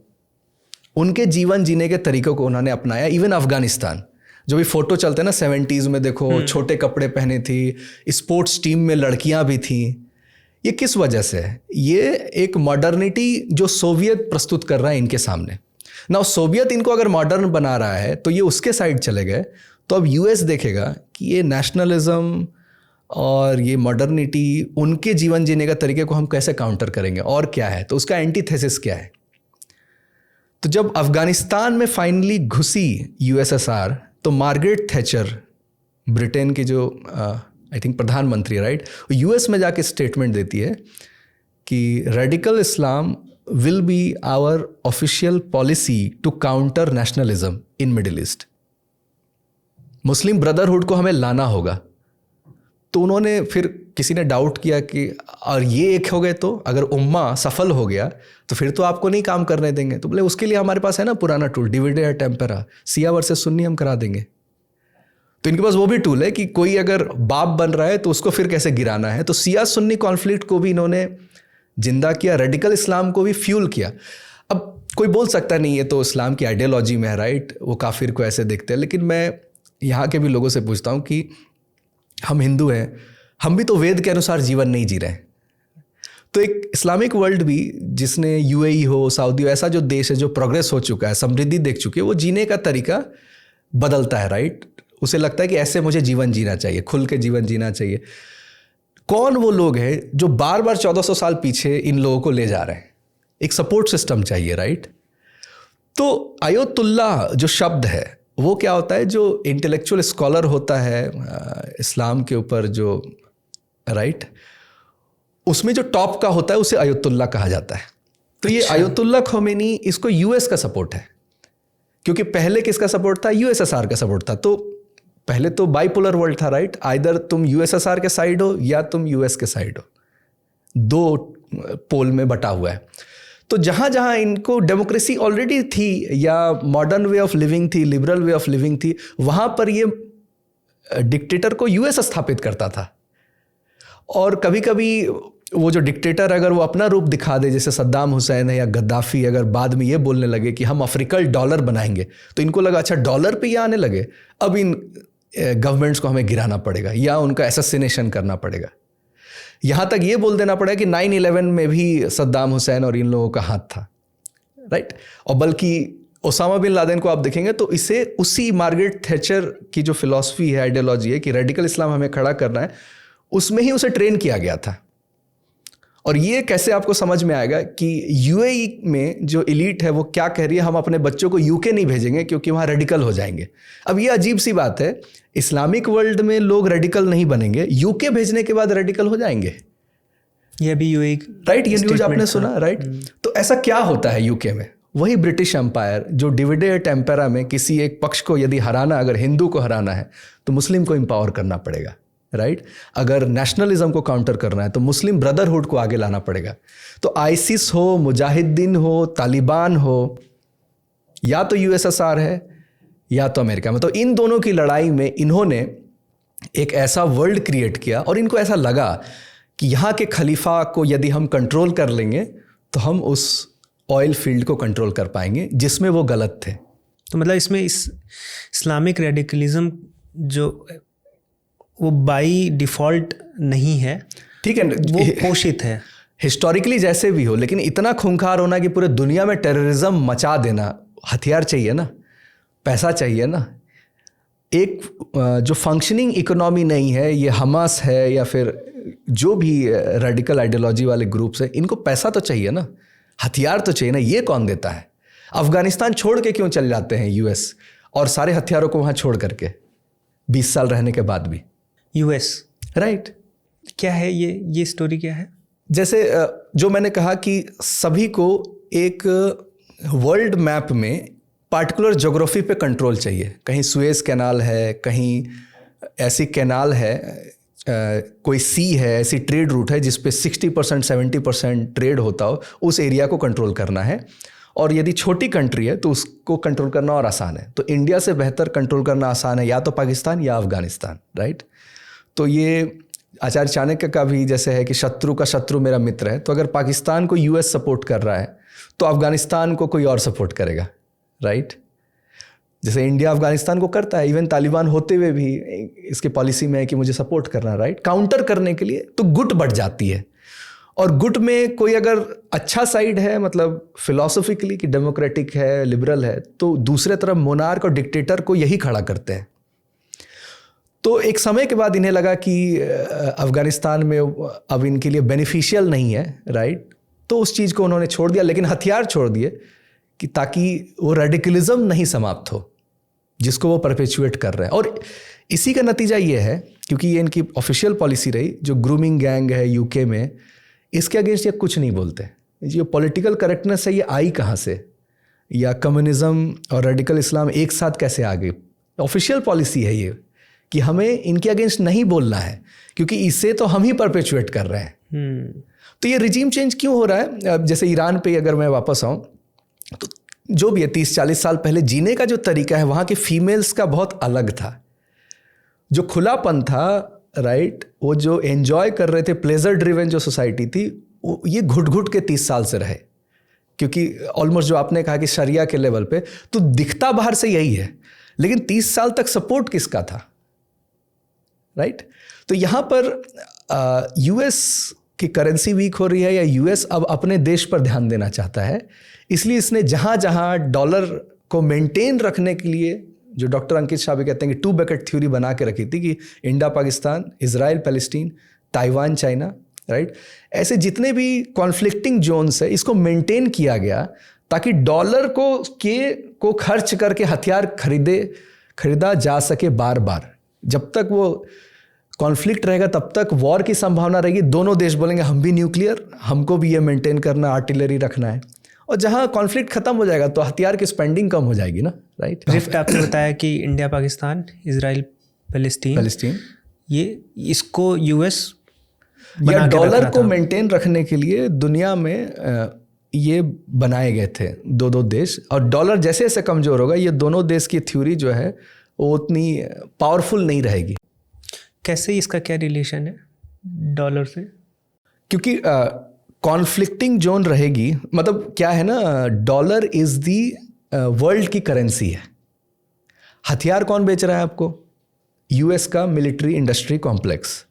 उनके जीवन जीने के तरीकों को उन्होंने अपनाया। इवन अफगानिस्तान, जो भी फोटो चलते हैं ना 70s में, देखो छोटे कपड़े पहने थी, स्पोर्ट्स टीम में लड़कियां भी थीं। ये किस वजह से है? ये एक मॉडर्निटी जो सोवियत प्रस्तुत कर रहा है इनके सामने ना। सोवियत इनको अगर मॉडर्न बना रहा है तो ये उसके साइड चले गए, तो अब यूएस देखेगा कि ये नेशनलिज्म और ये मॉडर्निटी, उनके जीवन जीने का तरीके को हम कैसे काउंटर करेंगे और क्या है, तो उसका एंटीथेसिस क्या है। तो जब अफगानिस्तान में फाइनली घुसी यूएसएसआर, तो मार्गरेट थैचर, ब्रिटेन की जो आई थिंक प्रधानमंत्री, राइट, यूएस में जाके स्टेटमेंट देती है कि radical Islam will be our official policy to counter nationalism in Middle East. Muslim brotherhood को हमें लाना होगा। तो उन्होंने फिर किसी ने डाउट किया कि और ये एक हो गए तो अगर उम्मा सफल हो गया तो फिर तो आपको नहीं काम करने देंगे। तो बोले उसके लिए हमारे पास है ना पुराना टूल, डिविडे या टेम्परा, सिया वर्सेस सुन्नी हम करा देंगे। तो इनके पास वो भी टूल है कि कोई अगर बाप बन रहा है तो उसको फिर कैसे गिराना है। तो सिया सुन्नी कॉन्फ्लिक्ट को भी इन्होंने जिंदा किया, रेडिकल इस्लाम को भी फ्यूल किया। अब कोई बोल सकता नहीं है तो इस्लाम की आइडियोलॉजी में है, राइट, वो काफिर को ऐसे देखते हैं। लेकिन मैं यहाँ के भी लोगों से पूछता हूँ कि हम हिंदू हैं, हम भी तो वेद के अनुसार जीवन नहीं जी रहे। तो एक इस्लामिक वर्ल्ड भी, जिसने यूएई हो, सऊदी हो, ऐसा जो देश है जो प्रोग्रेस हो चुका है, समृद्धि देख चुकी है, वो जीने का तरीका बदलता है, राइट। उसे लगता है कि ऐसे मुझे जीवन जीना चाहिए, खुल के जीवन जीना चाहिए। कौन वो लोग हैं जो बार बार 1400 साल पीछे इन लोगों को ले जा रहे हैं? एक सपोर्ट सिस्टम चाहिए, राइट। तो आयतुल्लाह जो शब्द है वो क्या होता है? जो इंटेलेक्चुअल स्कॉलर होता है इस्लाम के ऊपर, जो राइट, उसमें जो टॉप का होता है उसे आयतुल्लाह कहा जाता है। तो ये आयतुल्लाह खोमेनी, इसको यूएस का सपोर्ट है, क्योंकि पहले किसका सपोर्ट था? यूएसएसआर का सपोर्ट था। तो पहले तो बाइपोलर वर्ल्ड था, राइट, आइदर तुम यूएसएसआर के साइड हो या तुम यूएस के साइड हो, दो पोल में बटा हुआ है। तो जहाँ जहाँ इनको डेमोक्रेसी ऑलरेडी थी या मॉडर्न वे ऑफ लिविंग थी, लिबरल वे ऑफ लिविंग थी, वहाँ पर ये डिक्टेटर को यूएस स्थापित करता था। और कभी कभी वो जो डिक्टेटर अगर वो अपना रूप दिखा दे, जैसे सद्दाम हुसैन है या गद्दाफी, अगर बाद में ये बोलने लगे कि हम अफ्रीकन डॉलर बनाएंगे, तो इनको लगा अच्छा डॉलर पे ये आने लगे, अब इन गवर्नमेंट्स को हमें गिराना पड़ेगा या उनका असैसिनेशन करना पड़ेगा। यहाँ तक ये बोल देना पड़ेगा कि 9/11 में भी सद्दाम हुसैन और इन लोगों का हाथ था, राइट। और बल्कि ओसामा बिन लादेन को आप देखेंगे तो इसे उसी मार्गरेट थैचर की जो फिलॉसफी है, आइडियोलॉजी है कि रेडिकल इस्लाम हमें खड़ा करना है, उसमें ही उसे ट्रेन किया गया था। और ये कैसे आपको समझ में आएगा कि यूएई में जो एलीट है वो क्या कह रही है, हम अपने बच्चों को यूके नहीं भेजेंगे क्योंकि वहाँ रेडिकल हो जाएंगे। अब ये अजीब सी बात है, इस्लामिक वर्ल्ड में लोग रेडिकल नहीं बनेंगे, यूके भेजने के बाद रेडिकल हो जाएंगे। ये भी यूएई, राइट, ये न्यूज आपने सुना, राइट। तो ऐसा क्या होता है यूके में? वही ब्रिटिश एम्पायर जो डिविडेड टेम्पेरा में किसी एक पक्ष को यदि हराना, अगर हिंदू को हराना है तो मुस्लिम को एम्पावर करना पड़ेगा, राइट। अगर नेशनलिज्म को काउंटर करना है तो मुस्लिम ब्रदरहुड को आगे लाना पड़ेगा। तो आईसिस हो, मुजाहिदीन हो, तालिबान हो, या तो यूएसएसआर है या तो अमेरिका में। तो इन दोनों की लड़ाई में इन्होंने एक ऐसा वर्ल्ड क्रिएट किया और इनको ऐसा लगा कि यहाँ के खलीफा को यदि हम कंट्रोल कर लेंगे तो हम उस ऑयल फील्ड को कंट्रोल कर पाएंगे, जिसमें वो गलत थे। तो मतलब इसमें इस्लामिक रेडिकलिज्म जो वो बाई डिफ़ॉल्ट नहीं है, ठीक है, वो पोषित है हिस्टोरिकली जैसे भी हो, लेकिन इतना खूंखार होना कि पूरे दुनिया में टेररिज्म मचा देना, हथियार चाहिए ना, पैसा चाहिए ना। एक जो फंक्शनिंग इकोनॉमी नहीं है, ये हमास है या फिर जो भी रेडिकल आइडियोलॉजी वाले ग्रुप्स हैं, इनको पैसा तो चाहिए ना, हथियार तो चाहिए ना। ये कौन देता है? अफगानिस्तान छोड़ के क्यों चले जाते हैं यूएस, और सारे हथियारों को वहाँ छोड़ करके 20 साल रहने के बाद भी यूएस, राइट। क्या है ये स्टोरी क्या है? जैसे जो मैंने कहा कि सभी को एक वर्ल्ड मैप में पार्टिकुलर ज्योग्राफी पे कंट्रोल चाहिए। कहीं सुएज कैनाल है, कहीं ऐसी कैनाल है, कोई सी है, ऐसी ट्रेड रूट है जिस पे 60% 70% ट्रेड होता हो, उस एरिया को कंट्रोल करना है। और यदि छोटी कंट्री है तो उसको कंट्रोल करना और आसान है। तो इंडिया से बेहतर कंट्रोल करना आसान है या तो पाकिस्तान या अफगानिस्तान, राइट। तो ये आचार्य चाणक्य का भी जैसे है कि शत्रु का शत्रु मेरा मित्र है। तो अगर पाकिस्तान को यूएस सपोर्ट कर रहा है तो अफगानिस्तान को कोई और सपोर्ट करेगा, राइट। जैसे इंडिया अफगानिस्तान को करता है, इवन तालिबान होते हुए भी इसके पॉलिसी में है कि मुझे सपोर्ट करना, राइट। काउंटर करने के लिए तो गुट बढ़ जाती है। और गुट में कोई अगर अच्छा साइड है, मतलब फिलॉसफिकली कि डेमोक्रेटिक है, लिबरल है, तो दूसरे तरफ मोनार्क और डिक्टेटर को यही खड़ा करते हैं। तो एक समय के बाद इन्हें लगा कि अफगानिस्तान में अब इनके लिए बेनिफिशियल नहीं है, राइट। तो उस चीज़ को उन्होंने छोड़ दिया, लेकिन हथियार छोड़ दिए कि ताकि वो रेडिकलिज्म नहीं समाप्त हो जिसको वो परपेचुएट कर रहे हैं। और इसी का नतीजा ये है, क्योंकि ये इनकी ऑफिशियल पॉलिसी रही, जो ग्रूमिंग गैंग है यूके में, इसके अगेंस्ट ये कुछ नहीं बोलते। ये पॉलिटिकल करेक्टनेस है, ये आई कहाँ से, या कम्युनिज्म और रेडिकल इस्लाम एक साथ कैसे आ गई? ऑफिशियल पॉलिसी है ये कि हमें इनके अगेंस्ट नहीं बोलना है, क्योंकि इससे तो हम ही परपेचुएट कर रहे हैं। तो ये रिजीम चेंज क्यों हो रहा है? अब जैसे ईरान पे अगर मैं वापस आऊँ तो जो भी है 30-40 साल पहले जीने का जो तरीका है वहाँ के फीमेल्स का बहुत अलग था। जो खुलापन था, राइट, वो जो एंजॉय कर रहे थे, प्लेजर ड्रिवन जो सोसाइटी थी, ये घुट घुट के 30 साल से रहे। क्योंकि ऑलमोस्ट जो आपने कहा कि शरिया के लेवल पे तो दिखता बाहर से यही है, लेकिन 30 साल तक सपोर्ट किसका था, राइट। तो यहाँ पर यूएस की करेंसी वीक हो रही है, या यूएस अब अपने देश पर ध्यान देना चाहता है, इसलिए इसने जहाँ जहाँ डॉलर को मेंटेन रखने के लिए, जो डॉक्टर अंकित शाह भी कहते हैं कि 2 बकेट थ्योरी बना के रखी थी कि India Pakistan, Israel Palestine, Taiwan China, right, ऐसे जितने भी कॉन्फ्लिक्टिंग जोन्स है इसको मेंटेन किया गया ताकि डॉलर को खर्च करके हथियार खरीदा जा सके बार बार। जब तक वो कॉन्फ्लिक्ट रहेगा तब तक वॉर की संभावना रहेगी। दोनों देश बोलेंगे हम भी न्यूक्लियर, हमको भी ये मेंटेन करना, आर्टिलरी रखना है। और जहाँ कॉन्फ्लिक्ट खत्म हो जाएगा तो हथियार की स्पेंडिंग कम हो जाएगी ना, राइट। रिफ्ट आपने बताया कि इंडिया पाकिस्तान, इजराइल पैलेस्टीन, ये इसको यूएस या डॉलर को मेंटेन रखने के लिए दुनिया में ये बनाए गए थे दो दो देश, और डॉलर जैसे जैसे कमज़ोर होगा ये दोनों देश की थ्योरी जो है वो उतनी पावरफुल नहीं रहेगी। कैसे, इसका क्या रिलेशन है डॉलर से? क्योंकि कॉन्फ्लिक्टिंग जोन रहेगी, मतलब क्या है ना, डॉलर इज़ दी वर्ल्ड की करेंसी है। हथियार कौन बेच रहा है आपको? यूएस का मिलिट्री इंडस्ट्री कॉम्प्लेक्स,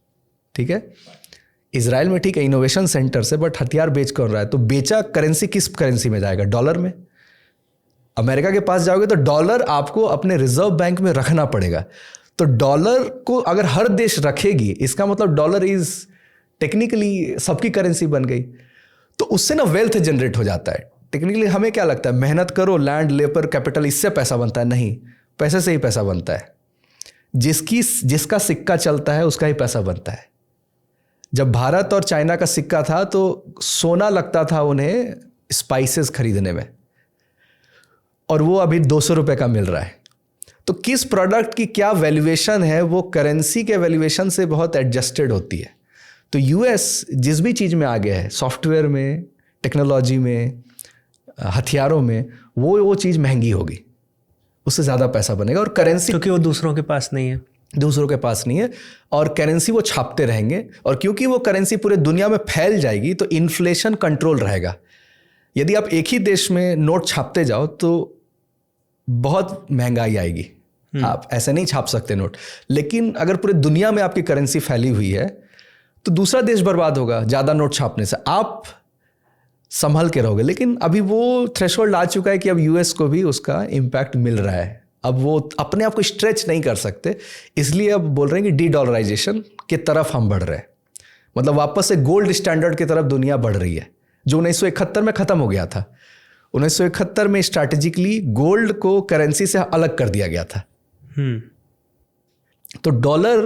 ठीक है। इजराइल में ठीक है इनोवेशन सेंटर से, बट हथियार बेच कौन रहा है? तो बेचा करेंसी किस करेंसी में जाएगा? डॉलर में। अमेरिका के पास जाओगे तो डॉलर आपको अपने रिजर्व बैंक में रखना पड़ेगा। तो डॉलर को अगर हर देश रखेगी, इसका मतलब डॉलर इज टेक्निकली सबकी करेंसी बन गई। तो उससे ना वेल्थ जनरेट हो जाता है। टेक्निकली हमें क्या लगता है, मेहनत करो, लैंड, लेबर, कैपिटल, इससे पैसा बनता है। नहीं, पैसे से ही पैसा बनता है। जिसका सिक्का चलता है उसका ही पैसा बनता है। जब भारत और चाइना का सिक्का था तो सोना लगता था उन्हें स्पाइसेस खरीदने में, और वो अभी 200 रुपये का मिल रहा है। तो किस प्रोडक्ट की क्या वैल्यूएशन है वो करेंसी के वैल्यूएशन से बहुत एडजस्टेड होती है। तो यूएस जिस भी चीज़ में आगे है, सॉफ्टवेयर में, टेक्नोलॉजी में, हथियारों में, वो चीज़ महंगी होगी, उससे ज़्यादा पैसा बनेगा। और करेंसी क्योंकि वो दूसरों के पास नहीं है, और करेंसी वो छापते रहेंगे। और क्योंकि वो करेंसी पूरे दुनिया में फैल जाएगी तो इन्फ्लेशन कंट्रोल रहेगा। यदि आप एक ही देश में नोट छापते जाओ तो बहुत महंगाई आएगी, आप ऐसे नहीं छाप सकते नोट। लेकिन अगर पूरे दुनिया में आपकी करेंसी फैली हुई है तो दूसरा देश बर्बाद होगा ज़्यादा नोट छापने से, आप संभल के रहोगे। लेकिन अभी वो थ्रेशोल्ड आ चुका है कि अब यूएस को भी उसका इम्पैक्ट मिल रहा है। अब वो अपने आप को स्ट्रेच नहीं कर सकते, इसलिए अब बोल रहे हैं कि डी डॉलराइजेशन की तरफ हम बढ़ रहे हैं। मतलब वापस से गोल्ड स्टैंडर्ड की तरफ दुनिया बढ़ रही है, जो 1971 में ख़त्म हो गया था। 1971 में स्ट्रैटेजिकली गोल्ड को करेंसी से अलग कर दिया गया था। तो डॉलर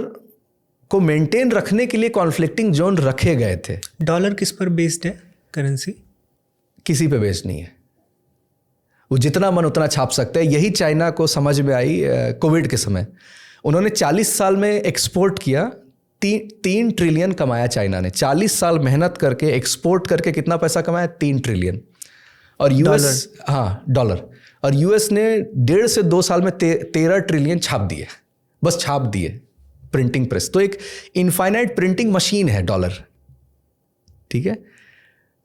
को मेंटेन रखने के लिए कॉन्फ्लिक्टिंग जोन रखे गए थे। डॉलर किस पर बेस्ड है करेंसी? किसी पे बेस्ड नहीं है, वो जितना मन उतना छाप सकते हैं। यही चाइना को समझ में आई कोविड के समय। उन्होंने 40 साल में एक्सपोर्ट किया, 3 ट्रिलियन कमाया चाइना ने। 40 साल मेहनत करके एक्सपोर्ट करके कितना पैसा कमाया? 3 ट्रिलियन। और यूएस, हाँ डॉलर, और यूएस ने 1.5 से 2 साल में 13 ट्रिलियन छाप दिए, बस छाप दिए, प्रिंटिंग प्रेस। तो एक इनफाइनाइट प्रिंटिंग मशीन है डॉलर, ठीक है,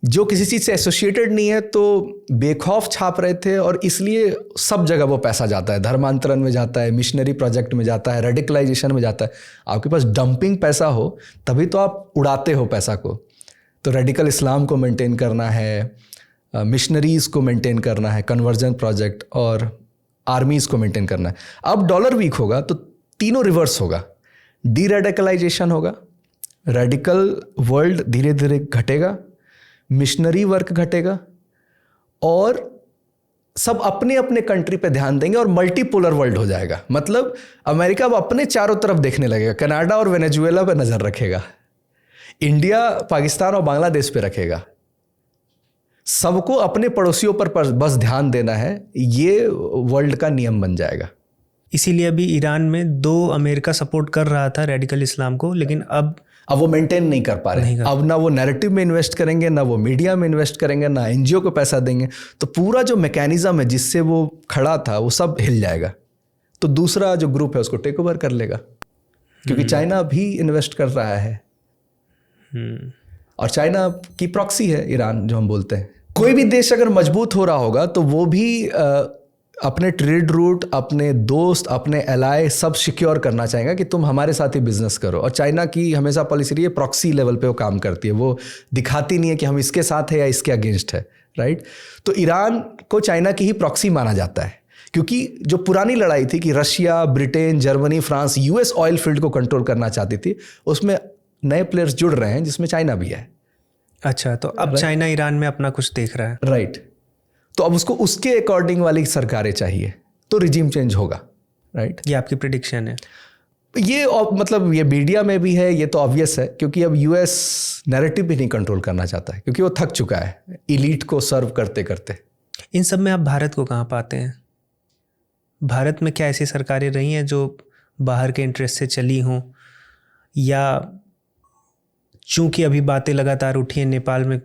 जो किसी चीज़ से एसोसिएटेड नहीं है। तो बेखौफ छाप रहे थे, और इसलिए सब जगह वो पैसा जाता है। धर्मांतरण में जाता है, मिशनरी प्रोजेक्ट में जाता है, रेडिकलाइजेशन में जाता है। आपके पास डंपिंग पैसा हो तभी तो आप उड़ाते हो पैसा को। तो रेडिकल इस्लाम को मेंटेन करना है, मिशनरीज़ को मेंटेन करना है, कन्वर्जन प्रोजेक्ट, और आर्मीज़ को मेंटेन करना है। अब डॉलर वीक होगा तो तीनों रिवर्स होगा। डी रेडिकलाइजेशन होगा, रेडिकल वर्ल्ड धीरे धीरे घटेगा, मिशनरी वर्क घटेगा, और सब अपने अपने कंट्री पे ध्यान देंगे, और मल्टीपोलर वर्ल्ड हो जाएगा। मतलब अमेरिका अब अपने चारों तरफ देखने लगेगा, कनाडा और वेनेजुएला पे नज़र रखेगा, इंडिया, पाकिस्तान और बांग्लादेश पे रखेगा। सबको अपने पड़ोसियों पर बस ध्यान देना है, ये वर्ल्ड का नियम बन जाएगा। इसीलिए अभी ईरान में 2 अमेरिका सपोर्ट कर रहा था रेडिकल इस्लाम को, लेकिन अब वो मेंटेन नहीं कर पा रहे। अब ना वो नैरेटिव में इन्वेस्ट करेंगे, ना वो मीडिया में इन्वेस्ट करेंगे, ना एनजीओ को पैसा देंगे। तो पूरा जो मैकेनिज्म है जिससे वो खड़ा था वो सब हिल जाएगा। तो दूसरा जो ग्रुप है उसको टेक ओवर कर लेगा, क्योंकि चाइना भी इन्वेस्ट कर रहा है, और चाइना की प्रॉक्सी है ईरान, जो हम बोलते हैं। कोई भी देश अगर मजबूत हो रहा होगा तो वो भी अपने ट्रेड रूट, अपने दोस्त, अपने एलाय सब सिक्योर करना चाहेगा कि तुम हमारे साथ ही बिजनेस करो। और चाइना की हमेशा पॉलिसी रही है, प्रॉक्सी लेवल पे वो काम करती है, वो दिखाती नहीं है कि हम इसके साथ है या इसके अगेंस्ट है, राइट। तो ईरान को चाइना की ही प्रॉक्सी माना जाता है, क्योंकि जो पुरानी लड़ाई थी कि Russia, Britain, Germany, France, US oil field को कंट्रोल करना चाहती थी, उसमें नए प्लेयर्स जुड़ रहे हैं जिसमें चाइना भी है। अच्छा, तो अब चाइना ईरान में अपना कुछ देख रहा है, राइट। तो अब उसको उसके अकॉर्डिंग वाली सरकारें चाहिए, तो रिजीम चेंज होगा, राइट। ये आपकी प्रेडिक्शन है? ये मतलब ये मीडिया में भी है, ये तो ऑब्वियस है, क्योंकि अब यूएस नैरेटिव भी नहीं कंट्रोल करना चाहता है, क्योंकि वो थक चुका है इलीट को सर्व करते करते। इन सब में आप भारत को कहाँ पाते हैं? भारत में क्या ऐसी सरकारें रही हैं जो बाहर के इंटरेस्ट से चली हों, या चूंकि अभी बातें लगातार उठी हैं नेपाल में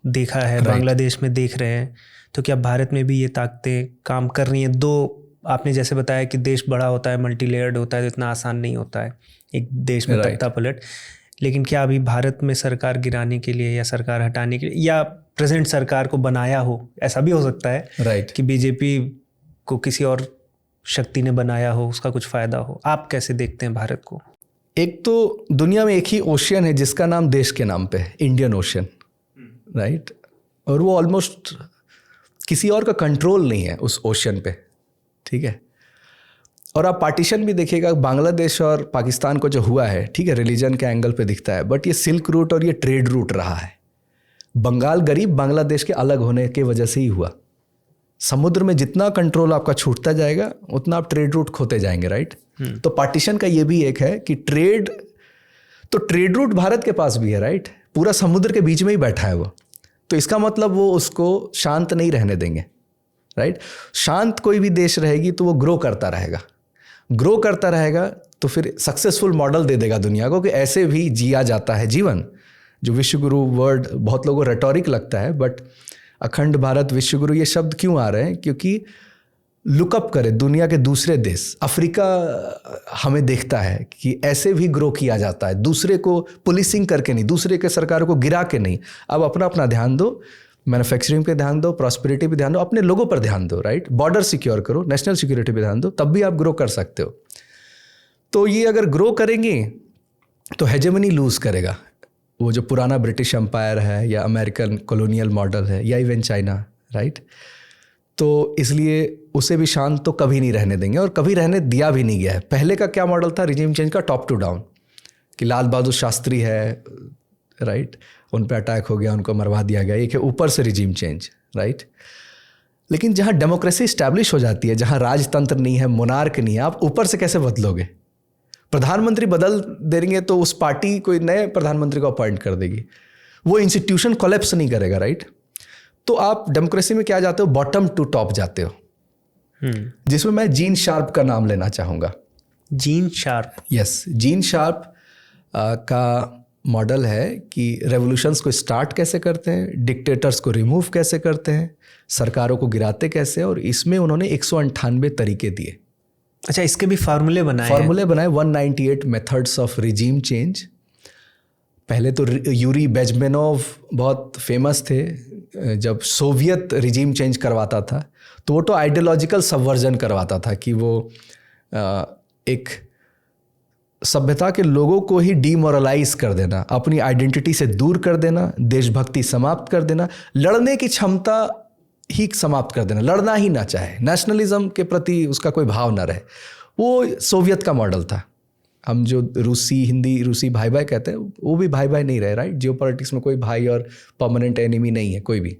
देखा है, बांग्लादेश में देख रहे हैं, तो क्या भारत में भी ये ताकतें काम कर रही हैं? आपने जैसे बताया कि देश बड़ा होता है, मल्टी लेयर्ड होता है, तो इतना आसान नहीं होता है एक देश में तख्ता पलट। लेकिन क्या अभी भारत में सरकार गिराने के लिए या सरकार हटाने के लिए या प्रेजेंट सरकार को बनाया हो, ऐसा भी हो सकता है कि बीजेपी को किसी और शक्ति ने बनाया हो, उसका कुछ फ़ायदा हो? आप कैसे देखते हैं भारत को? एक तो दुनिया में एक ही ओशियन है जिसका नाम देश के नाम पे है, इंडियन ओशियन, राइट? और वो ऑलमोस्ट किसी और का कंट्रोल नहीं है उस ओशियन पे, ठीक है? और आप पार्टीशन भी देखिएगा, बांग्लादेश और पाकिस्तान को जो हुआ है, ठीक है, रिलीजन के एंगल पे दिखता है, बट ये सिल्क रूट और ये ट्रेड रूट रहा है। बंगाल गरीब बांग्लादेश के अलग होने की वजह से ही हुआ। समुद्र में जितना कंट्रोल आपका छूटता जाएगा उतना आप ट्रेड रूट खोते जाएंगे, राइट? तो पार्टीशन का ये भी एक है कि ट्रेड रूट भारत के पास भी है, राइट? पूरा समुद्र के बीच में ही बैठा है वो, तो इसका मतलब वो उसको शांत नहीं रहने देंगे, राइट? शांत कोई भी देश रहेगी तो वो ग्रो करता रहेगा तो फिर सक्सेसफुल मॉडल दे देगा दुनिया को कि ऐसे भी जिया जाता है जीवन। जो विश्वगुरु वर्ड बहुत लोगों को रेटोरिक लगता है, बट अखंड भारत विश्वगुरु ये शब्द क्यों आ रहे हैं? क्योंकि लुकअप करे दुनिया के दूसरे देश, अफ्रीका हमें देखता है कि ऐसे भी ग्रो किया जाता है, दूसरे को पुलिसिंग करके नहीं, दूसरे के सरकार को गिरा के नहीं। अब अपना ध्यान दो, मैन्युफैक्चरिंग पे ध्यान दो, प्रॉस्पेरिटी पे ध्यान दो, अपने लोगों पर ध्यान दो, राइट? बॉर्डर सिक्योर करो, नेशनल सिक्योरिटी पे ध्यान दो, तब भी आप ग्रो कर सकते हो। तो ये अगर ग्रो करेंगे तो हेजेमनी लूज करेगा, वो जो पुराना ब्रिटिश एम्पायर है या अमेरिकन कॉलोनियल मॉडल है या इवन चाइना, राइट? तो इसलिए उसे भी शांत तो कभी नहीं रहने देंगे और कभी रहने दिया भी नहीं गया है। पहले का क्या मॉडल था रिजीम चेंज का? टॉप टू डाउन, कि लाल बहादुर शास्त्री है, राइट, उन पे अटैक हो गया, उनको मरवा दिया गया, एक है ऊपर से रिजीम चेंज, राइट? लेकिन जहाँ डेमोक्रेसी इस्टेब्लिश हो जाती है, जहाँ राजतंत्र नहीं है, मोनार्क नहीं है, आप ऊपर से कैसे बदलोगे? प्रधानमंत्री बदल देंगे तो उस पार्टी कोई नए प्रधानमंत्री को अपॉइंट कर देगी, वो इंस्टीट्यूशन कोलैप्स नहीं करेगा, राइट? तो आप डेमोक्रेसी में क्या जाते हो? बॉटम टू टॉप जाते हो, जिसमें मैं जीन शार्प का नाम लेना चाहूँगा। Gene sharp? Yes, gene sharp का मॉडल है कि रेवोल्यूशंस को स्टार्ट कैसे करते हैं, डिक्टेटर्स को रिमूव कैसे करते हैं, सरकारों को गिराते कैसे, और इसमें उन्होंने 198 तरीके दिए। अच्छा, इसके भी फार्मूले बनाए 198 मेथड्स ऑफ रिजीम चेंज। पहले तो यूरी बेजमेनोव बहुत फेमस थे, जब सोवियत रिजीम चेंज करवाता था तो वो तो आइडियोलॉजिकल सबवर्जन करवाता था कि वो एक सभ्यता के लोगों को ही डीमोरलाइज कर देना, अपनी आइडेंटिटी से दूर कर देना, देशभक्ति समाप्त कर देना, लड़ने की क्षमता ही समाप्त कर देना, लड़ना ही ना चाहे, नेशनलिज्म के प्रति उसका कोई भाव ना रहे। वो सोवियत का मॉडल था। हम जो रूसी भाई भाई कहते हैं, वो भी भाई भाई नहीं रहे, राइट? जियो पॉलिटिक्स में कोई भाई और परमानेंट एनिमी नहीं है कोई भी।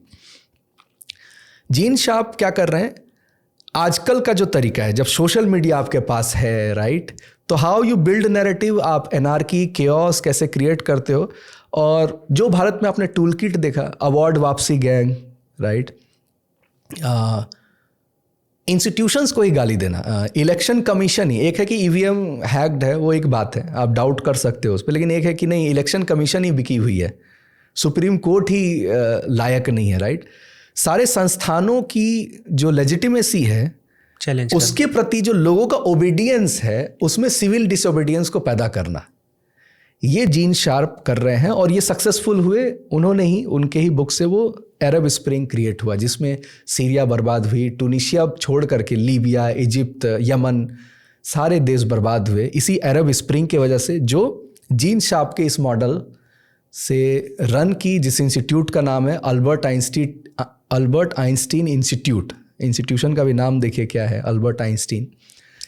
जीन शार्प क्या कर रहे हैं? आजकल का जो तरीका है, जब सोशल मीडिया आपके पास है, राइट, तो हाउ यू बिल्ड नैरेटिव, आप एनार्की, केओस कैसे क्रिएट करते हो। और जो भारत में आपने टूल किट देखा, अवार्ड वापसी गैंग, राइट, इंस्टीट्यूशंस को ही गाली देना, इलेक्शन कमीशन ही, एक है कि ईवीएम हैक्ड है, वो एक बात है, आप डाउट कर सकते हो उस पर, लेकिन एक है कि नहीं, इलेक्शन कमीशन ही बिकी हुई है, सुप्रीम कोर्ट ही लायक नहीं है, राइट? सारे संस्थानों की जो लेजिटिमेसी है, चैलेंज उसके प्रति जो लोगों का ओबीडियंस है, उसमें सिविल डिसोबीडियंस को पैदा करना, ये जीन शार्प कर रहे हैं और ये सक्सेसफुल हुए। उन्होंने ही, उनके ही बुक से वो अरब स्प्रिंग क्रिएट हुआ, जिसमें सीरिया बर्बाद हुई, टूनिशिया छोड़ करके लीबिया, इजिप्ट, यमन, सारे देश बर्बाद हुए इसी अरब स्प्रिंग की वजह से, जो जीन शार्प के इस मॉडल से रन की, जिस इंस्टीट्यूट का नाम है अल्बर्ट आइंस्टीन इंस्टीट्यूट। इंस्टीट्यूशन का भी नाम देखिए क्या है, अल्बर्ट आइंस्टीन।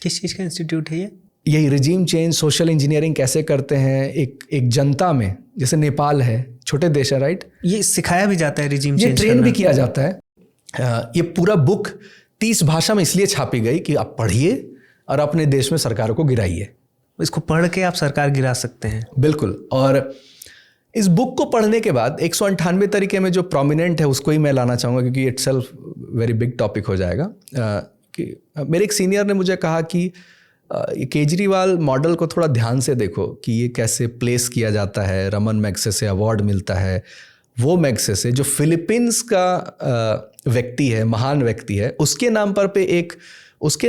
किस चीज़ का इंस्टीट्यूट है ये? यही रिजीम चेंज, सोशल इंजीनियरिंग कैसे करते हैं एक जनता में, जैसे नेपाल है, छोटे देश है, राइट? ये सिखाया भी जाता है रिजीम चेंज, ये ट्रेन भी किया जाता है। ये पूरा बुक 30 भाषा में इसलिए छापी गई कि आप पढ़िए और अपने देश में सरकारों को गिराइए। इसको पढ़ के आप सरकार गिरा सकते हैं। बिल्कुल। और इस बुक को पढ़ने के बाद 198 तरीके में जो प्रोमिनेंट है उसको ही मैं लाना चाहूँगा, क्योंकि इटसेल्फ वेरी बिग टॉपिक हो जाएगा। कि मेरे एक सीनियर ने मुझे कहा कि केजरीवाल मॉडल को थोड़ा ध्यान से देखो कि ये कैसे प्लेस किया जाता है, रमन मैग्सेसे अवार्ड मिलता है, वो मैग्सेसे जो फिलीपींस का व्यक्ति है, महान व्यक्ति है, उसके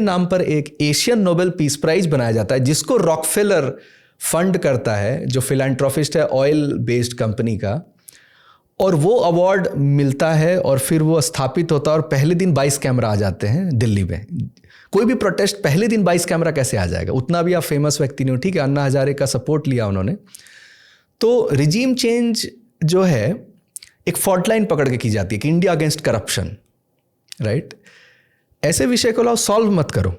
नाम पर एक एशियन नोबेल पीस प्राइज बनाया जाता है, जिसको रॉकफेलर फंड करता है, जो फिलैंथ्रोपिस्ट है ऑयल बेस्ड कंपनी का, और वो अवार्ड मिलता है और फिर वो स्थापित होता है और पहले दिन 22 कैमरा आ जाते हैं दिल्ली में। कोई भी प्रोटेस्ट पहले दिन 22 कैमरा कैसे आ जाएगा? उतना भी आप फेमस व्यक्ति नहीं हो, ठीक है, अन्ना हजारे का सपोर्ट लिया उन्होंने। तो रिजीम चेंज जो है एक फॉल्ट लाइन पकड़ के की जाती है कि इंडिया अगेंस्ट करप्शन, राइट? ऐसे विषय को लाओ, सॉल्व मत करो।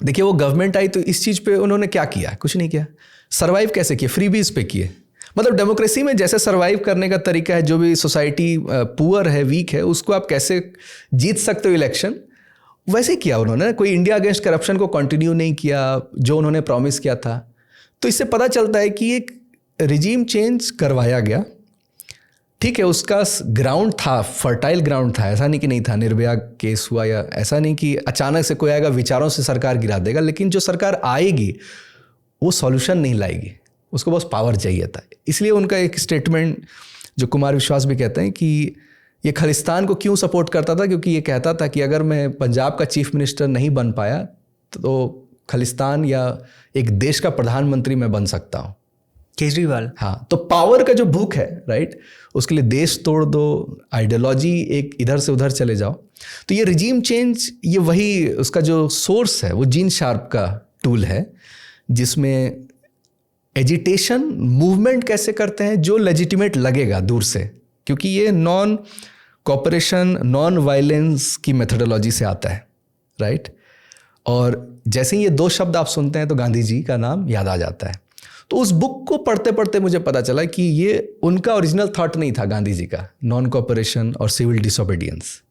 देखिए वो गवर्नमेंट आई तो इस चीज़ पे उन्होंने क्या किया? कुछ नहीं किया। सर्वाइव कैसे किए? फ्रीबीज पे किए। मतलब डेमोक्रेसी में जैसे सर्वाइव करने का तरीका है, जो भी सोसाइटी पुअर है, वीक है, उसको आप कैसे जीत सकते हो इलेक्शन, वैसे किया उन्होंने। कोई इंडिया अगेंस्ट करप्शन को कंटिन्यू नहीं किया जो उन्होंने प्रॉमिस किया था। तो इससे पता चलता है कि एक रिजीम चेंज करवाया गया, ठीक है, उसका ग्राउंड था, फर्टाइल ग्राउंड था। ऐसा नहीं कि नहीं था, निर्भया केस हुआ, या ऐसा नहीं कि अचानक से कोई आएगा विचारों से सरकार गिरा देगा। लेकिन जो सरकार आएगी वो सॉल्यूशन नहीं लाएगी, उसको बस पावर चाहिए था। इसलिए उनका एक स्टेटमेंट जो कुमार विश्वास भी कहते हैं कि ये खालिस्तान को क्यों सपोर्ट करता था, क्योंकि ये कहता था कि अगर मैं पंजाब का चीफ मिनिस्टर नहीं बन पाया तो खालिस्तान या एक देश का प्रधानमंत्री मैं बन सकता हूँ। केजरीवाल, हाँ, तो पावर का जो भूख है, राइट, उसके लिए देश तोड़ दो, आइडियोलॉजी एक इधर से उधर चले जाओ। तो ये रिजीम चेंज, ये वही उसका जो सोर्स है वो जीन शार्प का टूल है, जिसमें एजिटेशन मूवमेंट कैसे करते हैं जो लेजिटिमेट लगेगा दूर से, क्योंकि ये नॉन कॉपरेशन, नॉन वायलेंस की मेथोडोलॉजी से आता है, राइट। और जैसे ही ये दो शब्द आप सुनते हैं तो गांधी जी का नाम याद आ जाता है। तो उस बुक को पढ़ते पढ़ते मुझे पता चला कि ये उनका ओरिजिनल थॉट नहीं था गांधी जी का, नॉन कॉपरेशन और सिविल डिसोबीडियंस।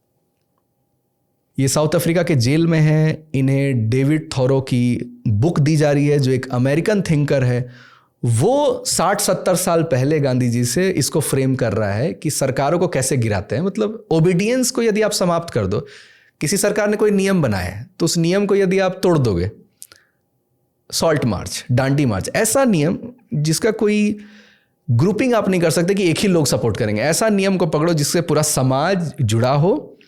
ये साउथ अफ्रीका के जेल में है, इन्हें डेविड थॉरो की बुक दी जा रही है, जो एक अमेरिकन थिंकर है। वो 60-70 साल पहले गांधी जी से इसको फ्रेम कर रहा है कि सरकारों को कैसे गिराते हैं। मतलब ओबीडियंस को यदि आप समाप्त कर दो, किसी सरकार ने कोई नियम बनाया है तो उस नियम को यदि आप तोड़ दोगे, सॉल्ट मार्च, डांडी मार्च, ऐसा नियम जिसका कोई ग्रुपिंग आप नहीं कर सकते कि एक ही लोग सपोर्ट करेंगे, ऐसा नियम को पकड़ो जिससे पूरा समाज जुड़ा हो,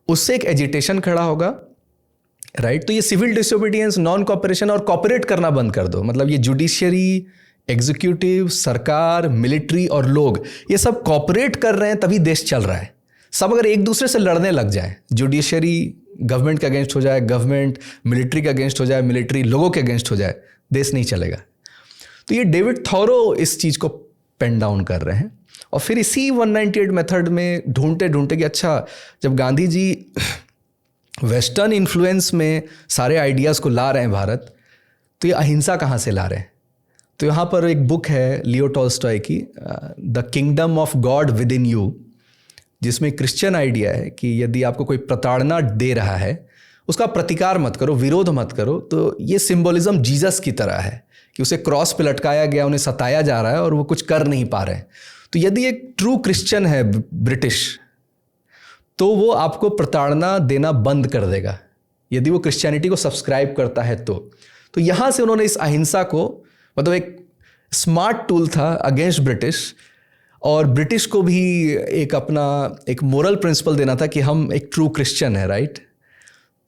उससे एक एजिटेशन खड़ा होगा, राइट। तो ये सिविल डिसोबीडियंस, नॉन कॉपरेशन और कॉपरेट करना बंद कर दो। मतलब ये जुडिशियरी, एग्जीक्यूटिव, सरकार, मिलिट्री और लोग ये सब कॉपरेट कर रहे हैं तभी देश चल रहा है। सब अगर एक दूसरे से लड़ने लग जाए, जुडिशियरी गवर्नमेंट के अगेंस्ट हो जाए, गवर्नमेंट मिलिट्री के अगेंस्ट हो जाए, मिलिट्री लोगों के अगेंस्ट हो जाए, देश नहीं चलेगा। तो ये डेविड थॉरो इस चीज़ को पेन डाउन कर रहे हैं। और फिर इसी 198 मेथड में ढूंढते ढूंढते कि अच्छा, जब गांधी जी वेस्टर्न इन्फ्लुएंस में सारे आइडियाज़ को ला रहे हैं भारत, तो ये अहिंसा कहाँ से ला रहे हैं? तो यहाँ पर एक बुक है लियो टॉल्स्टॉय की, the kingdom of God with in you, जिसमें क्रिश्चियन आइडिया है कि यदि आपको कोई प्रताड़ना दे रहा है, उसका प्रतिकार मत करो, विरोध मत करो। तो ये सिंबोलिज्म जीसस की तरह है कि उसे क्रॉस पे लटकाया गया, उन्हें सताया जा रहा है और वो कुछ कर नहीं पा रहे हैं। तो यदि एक ट्रू क्रिश्चियन है ब्रिटिश, तो वो आपको प्रताड़ना देना बंद कर देगा यदि वो क्रिश्चियनिटी को सब्सक्राइब करता है। तो यहाँ से उन्होंने इस अहिंसा को, मतलब एक स्मार्ट टूल था अगेंस्ट ब्रिटिश, और ब्रिटिश को भी एक अपना एक मोरल प्रिंसिपल देना था कि हम एक ट्रू क्रिश्चियन है, राइट।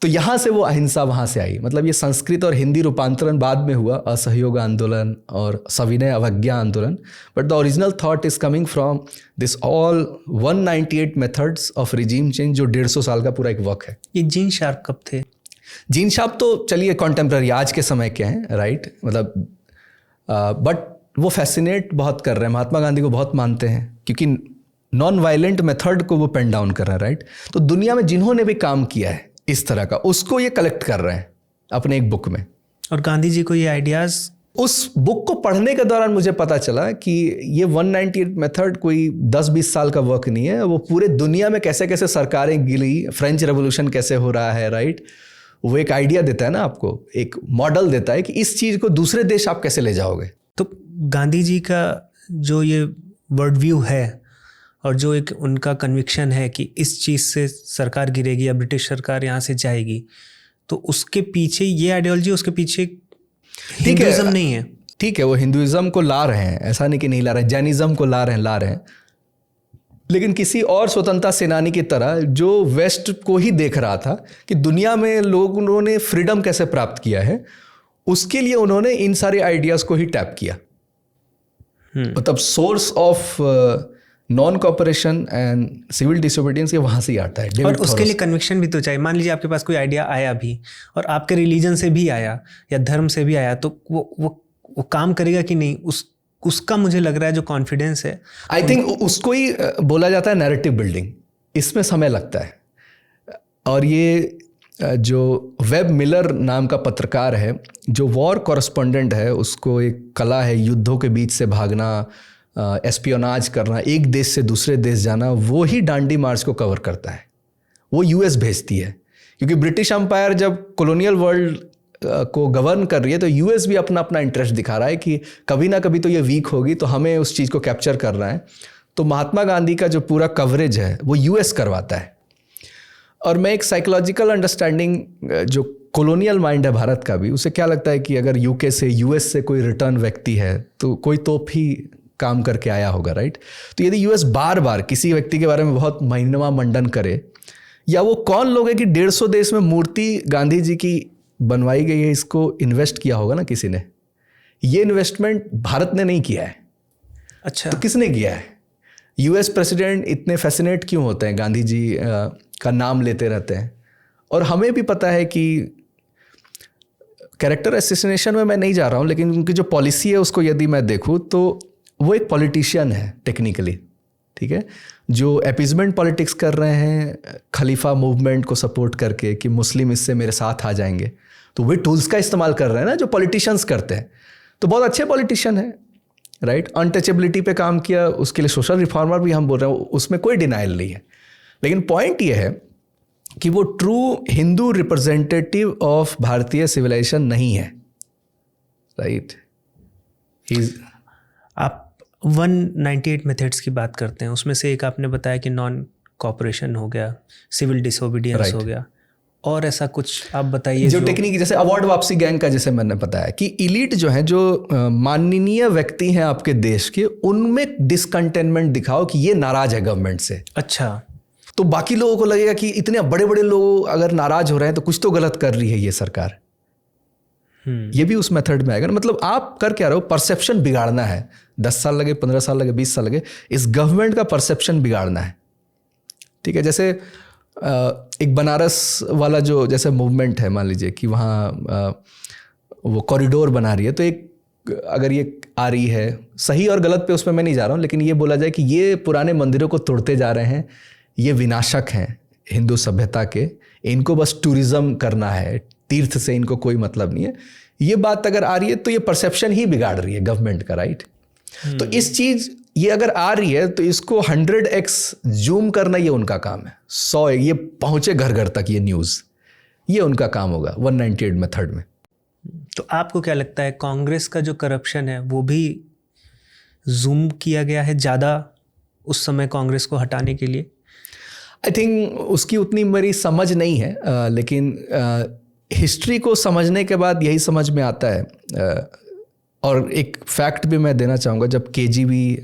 तो यहाँ से वो अहिंसा वहाँ से आई। मतलब ये संस्कृत और हिंदी रूपांतरण बाद में हुआ, असहयोग आंदोलन और सविनय अवज्ञा आंदोलन, but the original thought is coming from this all 198 methods of regime change, जो 150 साल का पूरा एक वर्क है। ये जीन शार्प कब थे? जीन शार्प तो चलिए कॉन्टेम्प्ररी, आज के समय के हैं, राइट। मतलब बट वो फैसिनेट बहुत कर रहे हैं, महात्मा गांधी को बहुत मानते हैं, क्योंकि नॉन वायलेंट मेथड को वो पेन डाउन कर रहे हैं, राइट। तो दुनिया में जिन्होंने भी काम किया है इस तरह का, उसको ये कलेक्ट कर रहे हैं अपने एक बुक में। और गांधी जी को ये आइडियाज़, उस बुक को पढ़ने के दौरान मुझे पता चला कि ये 198 मेथड कोई 10-20 साल का वर्क नहीं है। वो पूरे दुनिया में कैसे कैसे सरकारें गिरी, फ्रेंच रेवोल्यूशन कैसे हो रहा है, राइट। वो एक आइडिया देता है ना आपको, एक मॉडल देता है कि इस चीज़ को दूसरे देश आप कैसे ले जाओगे। तो गांधी जी का जो ये वर्ल्ड व्यू है और जो एक उनका कन्विक्शन है कि इस चीज़ से सरकार गिरेगी या ब्रिटिश सरकार यहाँ से जाएगी, तो उसके पीछे ये आइडियोलॉजी, उसके पीछे हिंदुइज्म नहीं है। ठीक है, वो हिंदुइज्म को ला रहे हैं, ऐसा नहीं कि नहीं ला रहे हैं, जैनिज्म को ला रहे हैं, लेकिन किसी और स्वतंत्रता सेनानी की तरह जो वेस्ट को ही देख रहा था कि दुनिया में लोगों ने फ्रीडम कैसे प्राप्त किया है, उसके लिए उन्होंने इन सारे आइडियाज को ही टैप किया। मतलब source of non cooperation and civil disobedience ये वहां से ही आता है। और उसके लिए कन्विक्शन भी तो चाहिए। मान लीजिए आपके पास कोई आइडिया आया भी और आपके रिलीजन से भी आया या धर्म से भी आया, तो वो काम करेगा कि नहीं, उसका मुझे लग रहा है जो कॉन्फिडेंस है, आई थिंक उसको ही बोला जाता है नैरेटिव बिल्डिंग। इसमें समय लगता है। और ये जो वेब मिलर नाम का पत्रकार है, जो वॉर कॉरेस्पॉन्डेंट है, उसको एक कला है युद्धों के बीच से भागना, एस्पियोनाज करना, एक देश से दूसरे देश जाना, वो ही डांडी मार्च को कवर करता है। वो यूएस भेजती है, क्योंकि ब्रिटिश एम्पायर जब कॉलोनियल वर्ल्ड को गवर्न कर रही है तो यूएस भी अपना अपना इंटरेस्ट दिखा रहा है कि कभी ना कभी तो ये वीक होगी, तो हमें उस चीज़ को कैप्चर करना है। तो महात्मा गांधी का जो पूरा कवरेज है वो यूएस करवाता है। और मैं एक साइकोलॉजिकल अंडरस्टैंडिंग, जो कॉलोनियल माइंड है भारत का भी, उसे क्या लगता है कि अगर यूके से यूएस से कोई रिटर्न व्यक्ति है तो कोई तोप ही काम करके आया होगा, राइट। तो यदि यूएस बार बार किसी व्यक्ति के बारे में बहुत महिमा मंडन करे, या वो कौन लोग है कि 150 देश में मूर्ति गांधी जी की बनवाई गई है, इसको इन्वेस्ट किया होगा ना किसी ने। ये इन्वेस्टमेंट भारत ने नहीं किया है। अच्छा, तो किसने किया है? यूएस प्रेसिडेंट इतने फैसिनेट क्यों होते हैं, गांधी जी का नाम लेते रहते हैं? और हमें भी पता है कि कैरेक्टर एसेसिनेशन में मैं नहीं जा रहा हूँ, लेकिन उनकी जो पॉलिसी है उसको यदि मैं देखूँ तो वो एक पॉलिटिशियन है टेक्निकली, ठीक है, जो एपीजमेंट पॉलिटिक्स कर रहे हैं खलीफा मूवमेंट को सपोर्ट करके कि मुस्लिम इससे मेरे साथ आ जाएंगे। तो वे टूल्स का इस्तेमाल कर रहे हैं ना जो पॉलिटिशियंस करते हैं। तो बहुत अच्छे पॉलिटिशियन है, राइट। अनटचेबिलिटी पे काम किया, उसके लिए सोशल रिफॉर्मर भी हम बोल रहे हैं, उसमें कोई डिनाइल नहीं है। लेकिन पॉइंट ये है कि वो ट्रू हिंदू रिप्रेजेंटेटिव ऑफ भारतीय सिविलाइजेशन नहीं है, राइट। आप 198 मेथड्स की बात करते हैं, उसमें से एक आपने बताया कि नॉन कॉपरेशन हो गया, सिविल डिसोबीडियंस हो गया, और ऐसा कुछ आप बताइए जो टेक्निक, जैसे अवार्ड वापसी गैंग का जैसे मैंने बताया कि इलीट जो है, जो माननीय व्यक्ति हैं आपके देश के, उनमें डिसकंटेनमेंट दिखाओ कि ये नाराज है गवर्नमेंट से। अच्छा, तो बाकी लोगों को लगेगा कि इतने बड़े बड़े लोग अगर नाराज हो रहे हैं तो कुछ तो गलत कर रही है ये सरकार। ये भी उस मेथड में आएगा। मतलब आप कर क्या रहे हो, परसेप्शन बिगाड़ना है। 10 साल लगे, 15 साल लगे, 20 साल लगे, इस गवर्नमेंट का परसेप्शन बिगाड़ना है, ठीक है। जैसे एक बनारस वाला जो जैसे मूवमेंट है, मान लीजिए कि वहाँ वो कॉरिडोर बना रही है, तो एक अगर ये आ रही है, सही और गलत पे उसमें मैं नहीं जा रहा हूँ, लेकिन ये बोला जाए कि ये पुराने मंदिरों को तोड़ते जा रहे हैं, ये विनाशक हैं हिंदू सभ्यता के, इनको बस टूरिज्म करना है, तीर्थ से इनको कोई मतलब नहीं है, ये बात अगर आ रही है तो ये परसेप्शन ही बिगाड़ रही है गवर्नमेंट का, राइट। तो इस चीज ये अगर आ रही है तो इसको 100x जूम करना ये उनका काम है, 100 ये पहुंचे घर घर तक ये न्यूज़, ये उनका काम होगा 198 मेथड में। तो आपको क्या लगता है कांग्रेस का जो करप्शन है वो भी जूम किया गया है ज़्यादा उस समय कांग्रेस को हटाने के लिए? आई थिंक उसकी उतनी मेरी समझ नहीं है, लेकिन हिस्ट्री को समझने के बाद यही समझ में आता है। और एक फैक्ट भी मैं देना चाहूँगा, जब केजीबी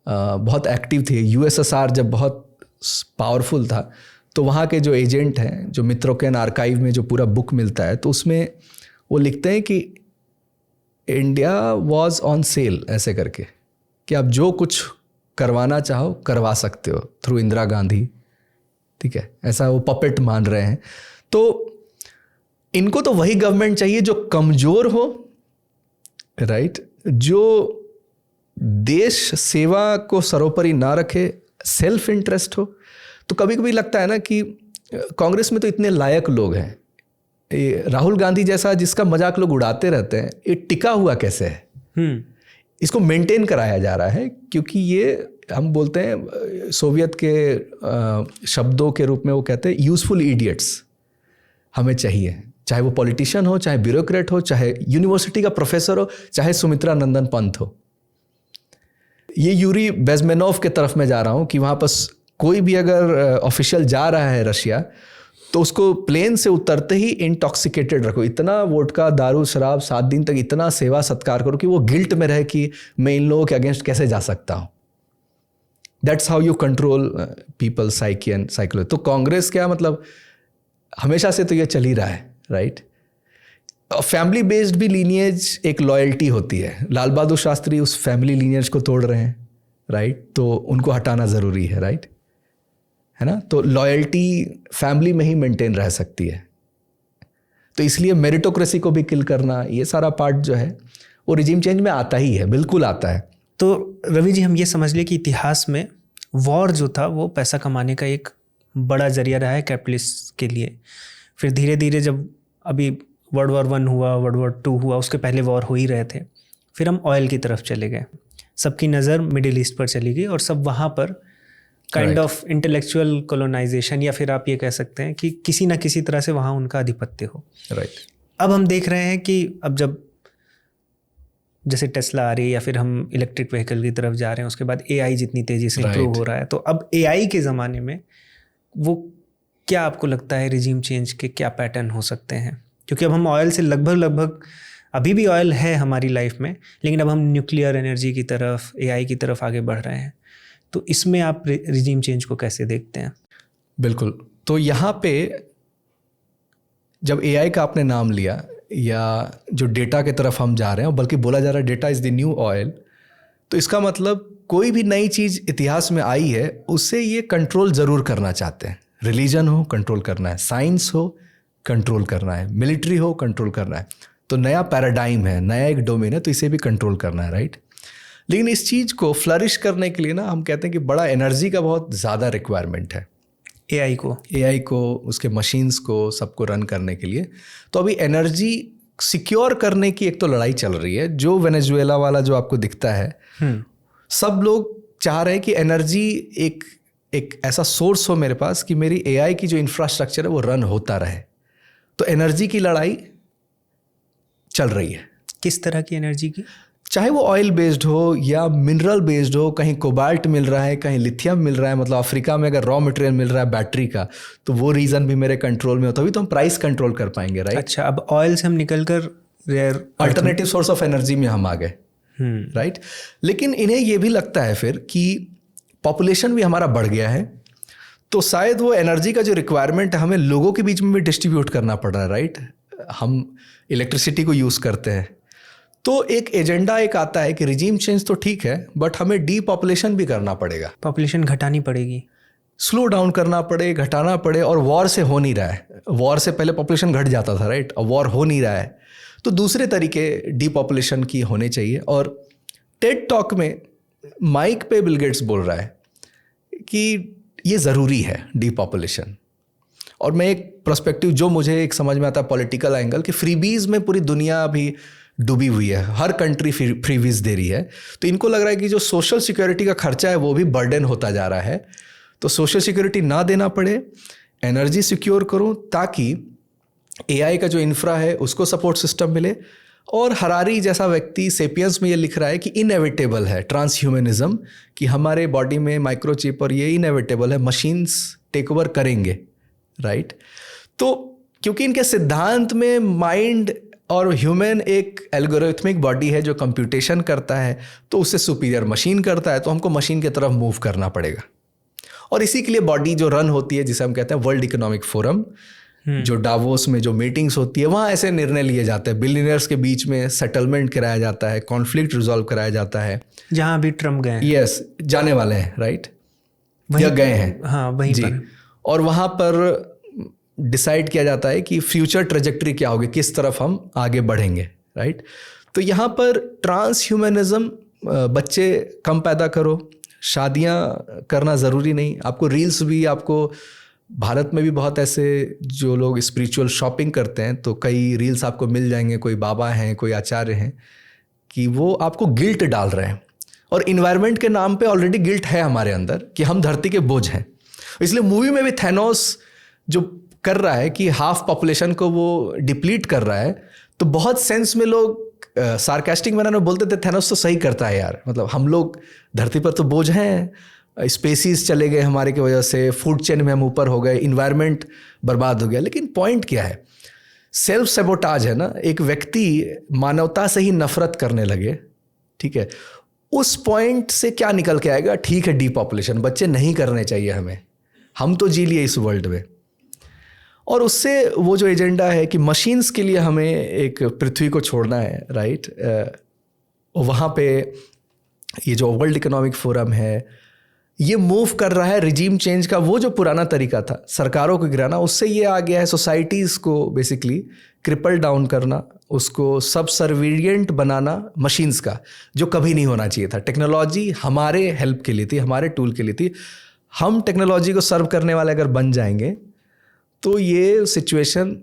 बहुत एक्टिव थे, यूएसएसआर जब बहुत पावरफुल था, तो वहाँ के जो एजेंट हैं, जो मित्रोकेन आर्काइव में जो पूरा बुक मिलता है, तो उसमें वो लिखते हैं कि इंडिया वाज ऑन सेल, ऐसे करके कि आप जो कुछ करवाना चाहो करवा सकते हो थ्रू इंदिरा गांधी, ठीक है, ऐसा वो पपेट मान रहे हैं। तो इनको तो वही गवर्नमेंट चाहिए जो कमज़ोर हो, राइट, जो देश सेवा को सर्वोपरि ना रखे, सेल्फ इंटरेस्ट हो। तो कभी कभी लगता है ना कि कांग्रेस में तो इतने लायक लोग हैं, राहुल गांधी जैसा जिसका मजाक लोग उड़ाते रहते हैं, ये टिका हुआ कैसे है? इसको मेंटेन कराया जा रहा है, क्योंकि ये हम बोलते हैं सोवियत के शब्दों के रूप में वो कहते हैं यूजफुल इडियट्स हमें चाहिए, चाहे वो पॉलिटिशियन हो, चाहे ब्यूरोक्रेट हो, चाहे यूनिवर्सिटी का प्रोफेसर हो, चाहे सुमित्रा नंदन पंत हो। ये यूरी बेजमेनोव के तरफ में जा रहा हूँ कि वहाँ पर कोई भी अगर ऑफिशियल जा रहा है रशिया, तो उसको प्लेन से उतरते ही इंटॉक्सिकेटेड रखो, इतना वोडका, दारू, शराब, 7 दिन तक इतना सेवा सत्कार करो कि वो गिल्ट में रहे कि मैं इन लोगों के अगेंस्ट कैसे जा सकता हूँ। That's how you control people psyche and psychology. तो कांग्रेस क्या मतलब हमेशा से तो ये चल ही रहा है, राइट। फैमिली बेस्ड भी लीनिएज एक लॉयल्टी होती है। लाल बहादुर शास्त्री उस फैमिली लीनिएज को तोड़ रहे हैं, राइट, तो उनको हटाना ज़रूरी है, राइट, है ना। तो लॉयल्टी फैमिली में ही मेंटेन रह सकती है, तो इसलिए मेरिटोक्रेसी को भी किल करना, ये सारा पार्ट जो है वो रिजीम चेंज में आता ही है, बिल्कुल आता है। तो रवि जी, हम ये समझ लें कि इतिहास में वॉर जो था वो पैसा कमाने का एक बड़ा जरिया रहा है कैपिटलिस्ट के लिए। फिर धीरे धीरे जब अभी वर्ल्ड वॉर 1 हुआ, वर्ल्ड वॉर 2 हुआ, उसके पहले वॉर हो ही रहे थे, फिर हम ऑयल की तरफ चले गए, सबकी नज़र मिडिल ईस्ट पर चली गई और सब वहाँ पर काइंड ऑफ इंटेलेक्चुअल कॉलोनाइजेशन, या फिर आप ये कह सकते हैं कि किसी ना किसी तरह से वहाँ उनका आधिपत्य हो, राइट। अब हम देख रहे हैं कि अब जब जैसे टेस्ला आ रही है या फिर हम इलेक्ट्रिक व्हीकल की तरफ जा रहे हैं, उसके बाद एआई जितनी तेज़ी से इम्प्रूव हो रहा है, तो अब एआई के ज़माने में वो क्या आपको लगता है रिजीम चेंज के क्या पैटर्न हो सकते हैं? क्योंकि अब हम ऑयल से लगभग अभी भी ऑयल है हमारी लाइफ में, लेकिन अब हम न्यूक्लियर एनर्जी की तरफ, एआई की तरफ आगे बढ़ रहे हैं, तो इसमें आप रिजीम चेंज को कैसे देखते हैं? बिल्कुल, तो यहाँ पे जब एआई का आपने नाम लिया या जो डेटा की तरफ हम जा रहे हैं, बल्कि बोला जा रहा है data is the new oil, तो इसका मतलब कोई भी नई चीज़ इतिहास में आई है उससे ये कंट्रोल ज़रूर करना चाहते हैं। रिलीजन हो कंट्रोल करना है, साइंस हो कंट्रोल करना है, मिलिट्री हो कंट्रोल करना है, तो नया पैराडाइम है, नया एक डोमेन है, तो इसे भी कंट्रोल करना है, राइट। लेकिन इस चीज़ को फ्लरिश करने के लिए ना हम कहते हैं कि बड़ा एनर्जी का बहुत ज़्यादा रिक्वायरमेंट है एआई को, उसके मशीन्स को, सबको रन करने के लिए। तो अभी एनर्जी सिक्योर करने की एक तो लड़ाई चल रही है, जो वेनेजुएला वाला जो आपको दिखता है, सब लोग चाह रहे हैं कि एनर्जी एक ऐसा सोर्स हो मेरे पास कि मेरी एआई की जो इंफ्रास्ट्रक्चर है वो रन होता रहे। तो एनर्जी की लड़ाई चल रही है। किस तरह की एनर्जी की? चाहे वो ऑयल बेस्ड हो या मिनरल बेस्ड हो, कहीं कोबाल्ट मिल रहा है, कहीं लिथियम मिल रहा है, मतलब अफ्रीका में अगर रॉ मटेरियल मिल रहा है बैटरी का, तो वो रीज़न भी मेरे कंट्रोल में हो, तभी तो हम प्राइस कंट्रोल कर पाएंगे, राइट। अच्छा, अब ऑयल से हम निकल कर अल्टरनेटिव सोर्स ऑफ एनर्जी में हम आ गए, राइट। लेकिन इन्हें ये भी लगता है फिर कि पॉपुलेशन भी हमारा बढ़ गया है, तो शायद वो एनर्जी का जो रिक्वायरमेंट है हमें लोगों के बीच में भी डिस्ट्रीब्यूट करना पड़ रहा है, राइट। हम इलेक्ट्रिसिटी को यूज़ करते हैं, तो एक एजेंडा एक आता है कि रिजीम चेंज तो ठीक है, बट हमें डीपॉपुलेशन भी करना पड़ेगा, पॉपुलेशन घटानी पड़ेगी, स्लो डाउन करना पड़े, घटाना पड़े, और वॉर से हो नहीं रहा है। वॉर से पहले पॉपुलेशन घट जाता था, राइट, अब वॉर हो नहीं रहा है, तो दूसरे तरीके डीपॉपुलेशन की होने चाहिए। और टेड टॉक में माइक पे बिल गेट्स बोल रहा है कि ये ज़रूरी है डीपॉपुलेशन। और मैं एक पर्सपेक्टिव जो मुझे एक समझ में आता है पॉलिटिकल एंगल, कि फ्रीबीज में पूरी दुनिया अभी डूबी हुई है, हर कंट्री फ्रीबीज दे रही है, तो इनको लग रहा है कि जो सोशल सिक्योरिटी का खर्चा है वो भी बर्डन होता जा रहा है, तो सोशल सिक्योरिटी ना देना पड़े, एनर्जी सिक्योर करूं ताकि एआई का जो इंफ्रा है उसको सपोर्ट सिस्टम मिले। और हरारी जैसा व्यक्ति सेपियंस में ये लिख रहा है कि इनएविटेबल है ट्रांसह्यूमनिज्म, कि हमारे बॉडी में माइक्रोचिप और ये इनएविटेबल है, मशीन्स टेक ओवर करेंगे, राइट। तो क्योंकि इनके सिद्धांत में माइंड और ह्यूमन एक एल्गोरिथमिक बॉडी है जो कंप्यूटेशन करता है, तो उससे सुपीरियर मशीन करता है, तो हमको मशीन की तरफ मूव करना पड़ेगा। और इसी के लिए बॉडी जो रन होती है, जिसे हम कहते हैं वर्ल्ड इकोनॉमिक फोरम, जो डावोस में जो मीटिंग्स होती है, वहाँ ऐसे निर्णय लिए जाते हैं, बिलियनियर्स के बीच में सेटलमेंट कराया जाता है, कॉन्फ्लिक्ट रिजॉल्व कराया जाता है, जहाँ अभी ट्रम्प गए, यस, जाने वाले हैं, राइट, या गए हैं, हाँ वहीं जी। और वहाँ पर डिसाइड किया जाता है कि फ्यूचर ट्रेजेक्टरी क्या होगी, किस तरफ हम आगे बढ़ेंगे, राइट। तो यहाँ पर ट्रांसह्यूमनिज्म, बच्चे कम पैदा करो, शादियाँ करना ज़रूरी नहीं, आपको रील्स भी, आपको भारत में भी बहुत ऐसे जो लोग स्पिरिचुअल शॉपिंग करते हैं, तो कई रील्स आपको मिल जाएंगे, कोई बाबा हैं, कोई आचार्य हैं, कि वो आपको गिल्ट डाल रहे हैं। और इन्वायरमेंट के नाम पे ऑलरेडी गिल्ट है हमारे अंदर कि हम धरती के बोझ हैं, इसलिए मूवी में भी थैनोस जो कर रहा है कि हाफ पॉपुलेशन को वो डिप्लीट कर रहा है, तो बहुत सेंस में लोग सार्कास्टिक मैनर में बोलते थे थैनोस तो सही करता है यार, मतलब हम लोग धरती पर तो बोझ हैं, स्पेसीज चले गए हमारे की वजह से, फूड चेन में हम ऊपर हो गए, इन्वायरमेंट बर्बाद हो गया। लेकिन पॉइंट क्या है, सेल्फ सेबोटाज है ना, एक व्यक्ति मानवता से ही नफरत करने लगे, ठीक है, उस पॉइंट से क्या निकल के आएगा? ठीक है, डीपॉपुलेशन, बच्चे नहीं करने चाहिए हमें, हम तो जी लिए इस वर्ल्ड में। और उससे वो जो एजेंडा है कि मशीन्स के लिए हमें एक पृथ्वी को छोड़ना है, राइट, वहाँ पे ये जो वर्ल्ड इकोनॉमिक फोरम है ये मूव कर रहा है रिजीम चेंज का। वो जो पुराना तरीका था सरकारों को गिराना, उससे ये आ गया है सोसाइटीज़ को बेसिकली क्रिपल डाउन करना, उसको सबसर्विएंट बनाना मशीन्स का, जो कभी नहीं होना चाहिए था। टेक्नोलॉजी हमारे हेल्प के लिए थी, हमारे टूल के लिए थी। हम टेक्नोलॉजी को सर्व करने वाले अगर बन जाएंगे तो ये सिचुएशन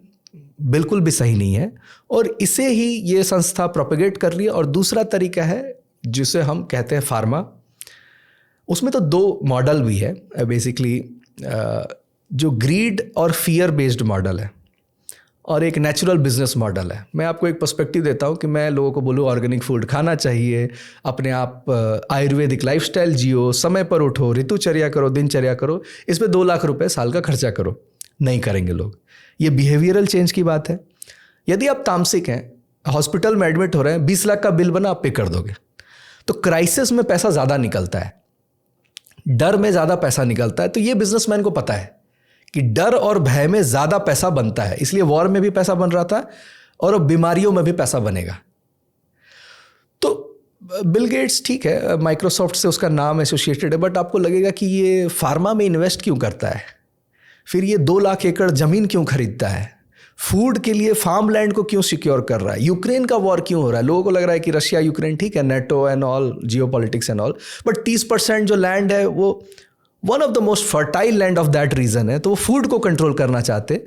बिल्कुल भी सही नहीं है, और इसे ही ये संस्था प्रोपेगेट कर रही है। और दूसरा तरीका है जिसे हम कहते हैं फार्मा। उसमें तो दो मॉडल भी है बेसिकली, जो ग्रीड और फियर बेस्ड मॉडल है और एक नेचुरल बिजनेस मॉडल है। मैं आपको एक पर्सपेक्टिव देता हूँ कि मैं लोगों को बोलूँ ऑर्गेनिक फूड खाना चाहिए, अपने आप आयुर्वेदिक लाइफस्टाइल जियो, समय पर उठो, ऋतुचर्या करो, दिनचर्या करो, इस पर 2 लाख रुपए साल का खर्चा करो। नहीं करेंगे लोग। ये बिहेवियरल चेंज की बात है। यदि आप तामसिक हैं, हॉस्पिटल में एडमिट हो रहे हैं, 20 लाख का बिल बना, आप पे कर दोगे। तो क्राइसिस में पैसा ज़्यादा निकलता है, डर में ज़्यादा पैसा निकलता है। तो ये बिजनेसमैन को पता है कि डर और भय में ज़्यादा पैसा बनता है, इसलिए वॉर में भी पैसा बन रहा था और अब बीमारियों में भी पैसा बनेगा। तो बिल गेट्स ठीक है, माइक्रोसॉफ्ट से उसका नाम एसोसिएटेड है, बट आपको लगेगा कि ये फार्मा में इन्वेस्ट क्यों करता है? फिर ये 2 लाख एकड़ ज़मीन क्यों खरीदता है? फूड के लिए फार्म लैंड को क्यों सिक्योर कर रहा है? यूक्रेन का वॉर क्यों हो रहा है? लोगों को लग रहा है कि रशिया यूक्रेन ठीक है, NATO and all, geopolitics and all, but 30% जो लैंड है वो one of the most fertile land of that region है। तो वो फूड को कंट्रोल करना चाहते।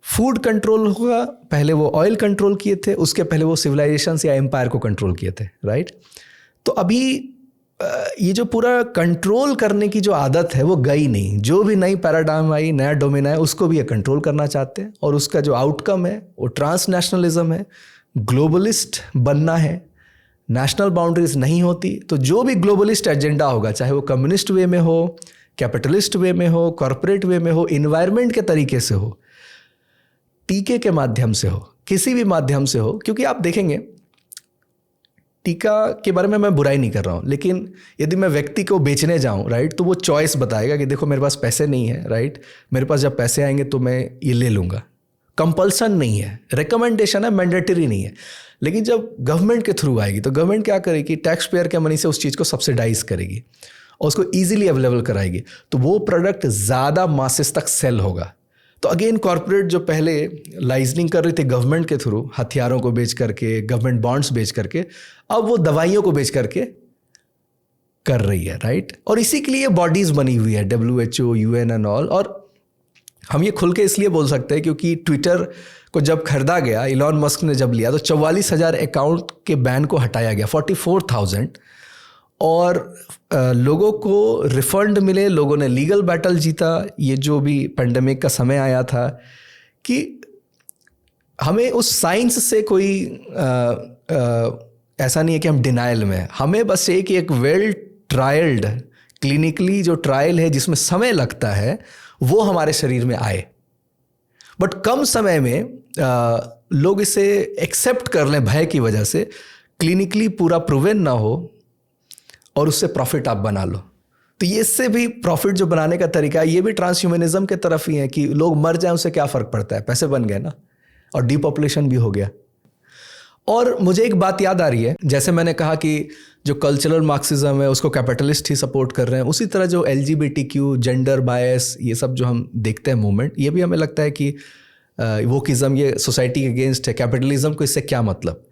फूड कंट्रोल होगा, पहले वो ऑयल कंट्रोल किए थे, उसके पहले वो सिविलाइजेशन या एम्पायर को कंट्रोल किए थे, राइट। तो अभी ये जो पूरा कंट्रोल करने की जो आदत है वो गई नहीं। जो भी नई पैराडाइम आई, नया डोमेन आया, उसको भी ये कंट्रोल करना चाहते हैं। और उसका जो आउटकम है वो ट्रांसनेशनलिज्म है, ग्लोबलिस्ट बनना है। नेशनल बाउंड्रीज नहीं होती तो जो भी ग्लोबलिस्ट एजेंडा होगा, चाहे वो कम्युनिस्ट वे में हो, कैपिटलिस्ट वे में हो, कॉरपोरेट वे में हो, इन्वायरमेंट के तरीके से हो, टीके के माध्यम से हो, किसी भी माध्यम से हो। क्योंकि आप देखेंगे, टीका के बारे में मैं बुराई नहीं कर रहा हूँ, लेकिन यदि मैं व्यक्ति को बेचने जाऊँ, राइट, तो वो चॉइस बताएगा कि देखो मेरे पास पैसे नहीं है, राइट, मेरे पास जब पैसे आएंगे तो मैं ये ले लूँगा। कंपल्सन नहीं है, रिकमेंडेशन है, मैंडेटरी नहीं है। लेकिन जब गवर्नमेंट के थ्रू आएगी तो गवर्नमेंट क्या करेगी? टैक्स पेयर के मनी से उस चीज़ को सब्सिडाइज करेगी और उसको ईजिली अवेलेबल कराएगी, तो वो प्रोडक्ट ज़्यादा मासेस तक सेल होगा। तो अगेन कॉर्पोरेट जो पहले लाइजनिंग कर रही थी गवर्नमेंट के थ्रू, हथियारों को बेच करके, गवर्नमेंट बॉन्ड्स बेच करके, अब वो दवाइयों को बेच करके कर रही है, राइट। और इसी के लिए बॉडीज बनी हुई है, WHO, UN एंड ऑल। और हम ये खुल के इसलिए बोल सकते हैं क्योंकि ट्विटर को जब खरीदा गया, इलॉन मस्क ने जब लिया, तो 44,000 अकाउंट के बैन को हटाया गया, 44,000, और लोगों को रिफंड मिले, लोगों ने लीगल बैटल जीता। ये जो भी पेंडेमिक का समय आया था कि हमें उस साइंस से कोई ऐसा नहीं है कि हम डिनाइल में, हमें बस एक वेल ट्रायल्ड क्लिनिकली जो ट्रायल है जिसमें समय लगता है वो हमारे शरीर में आए, बट कम समय में लोग इसे एक्सेप्ट कर लें भय की वजह से, क्लिनिकली पूरा प्रूवन ना हो और उससे प्रॉफिट आप बना लो। तो ये इससे भी प्रॉफिट जो बनाने का तरीका है, ये भी ट्रांसह्यूमनिज्म के तरफ ही है कि लोग मर जाएं उससे क्या फ़र्क पड़ता है, पैसे बन गए ना, और डीपॉपुलेशन भी हो गया। और मुझे एक बात याद आ रही है, जैसे मैंने कहा कि जो कल्चरल मार्क्सिज्म है उसको कैपिटलिस्ट ही सपोर्ट कर रहे हैं, उसी तरह जो LGBTQ, जेंडर बायस, ये सब जो हम देखते हैं मूवमेंट, ये भी हमें लगता है कि वोकिज्म ये सोसाइटी के अगेंस्ट है, कैपिटलिज्म को इससे क्या मतलब।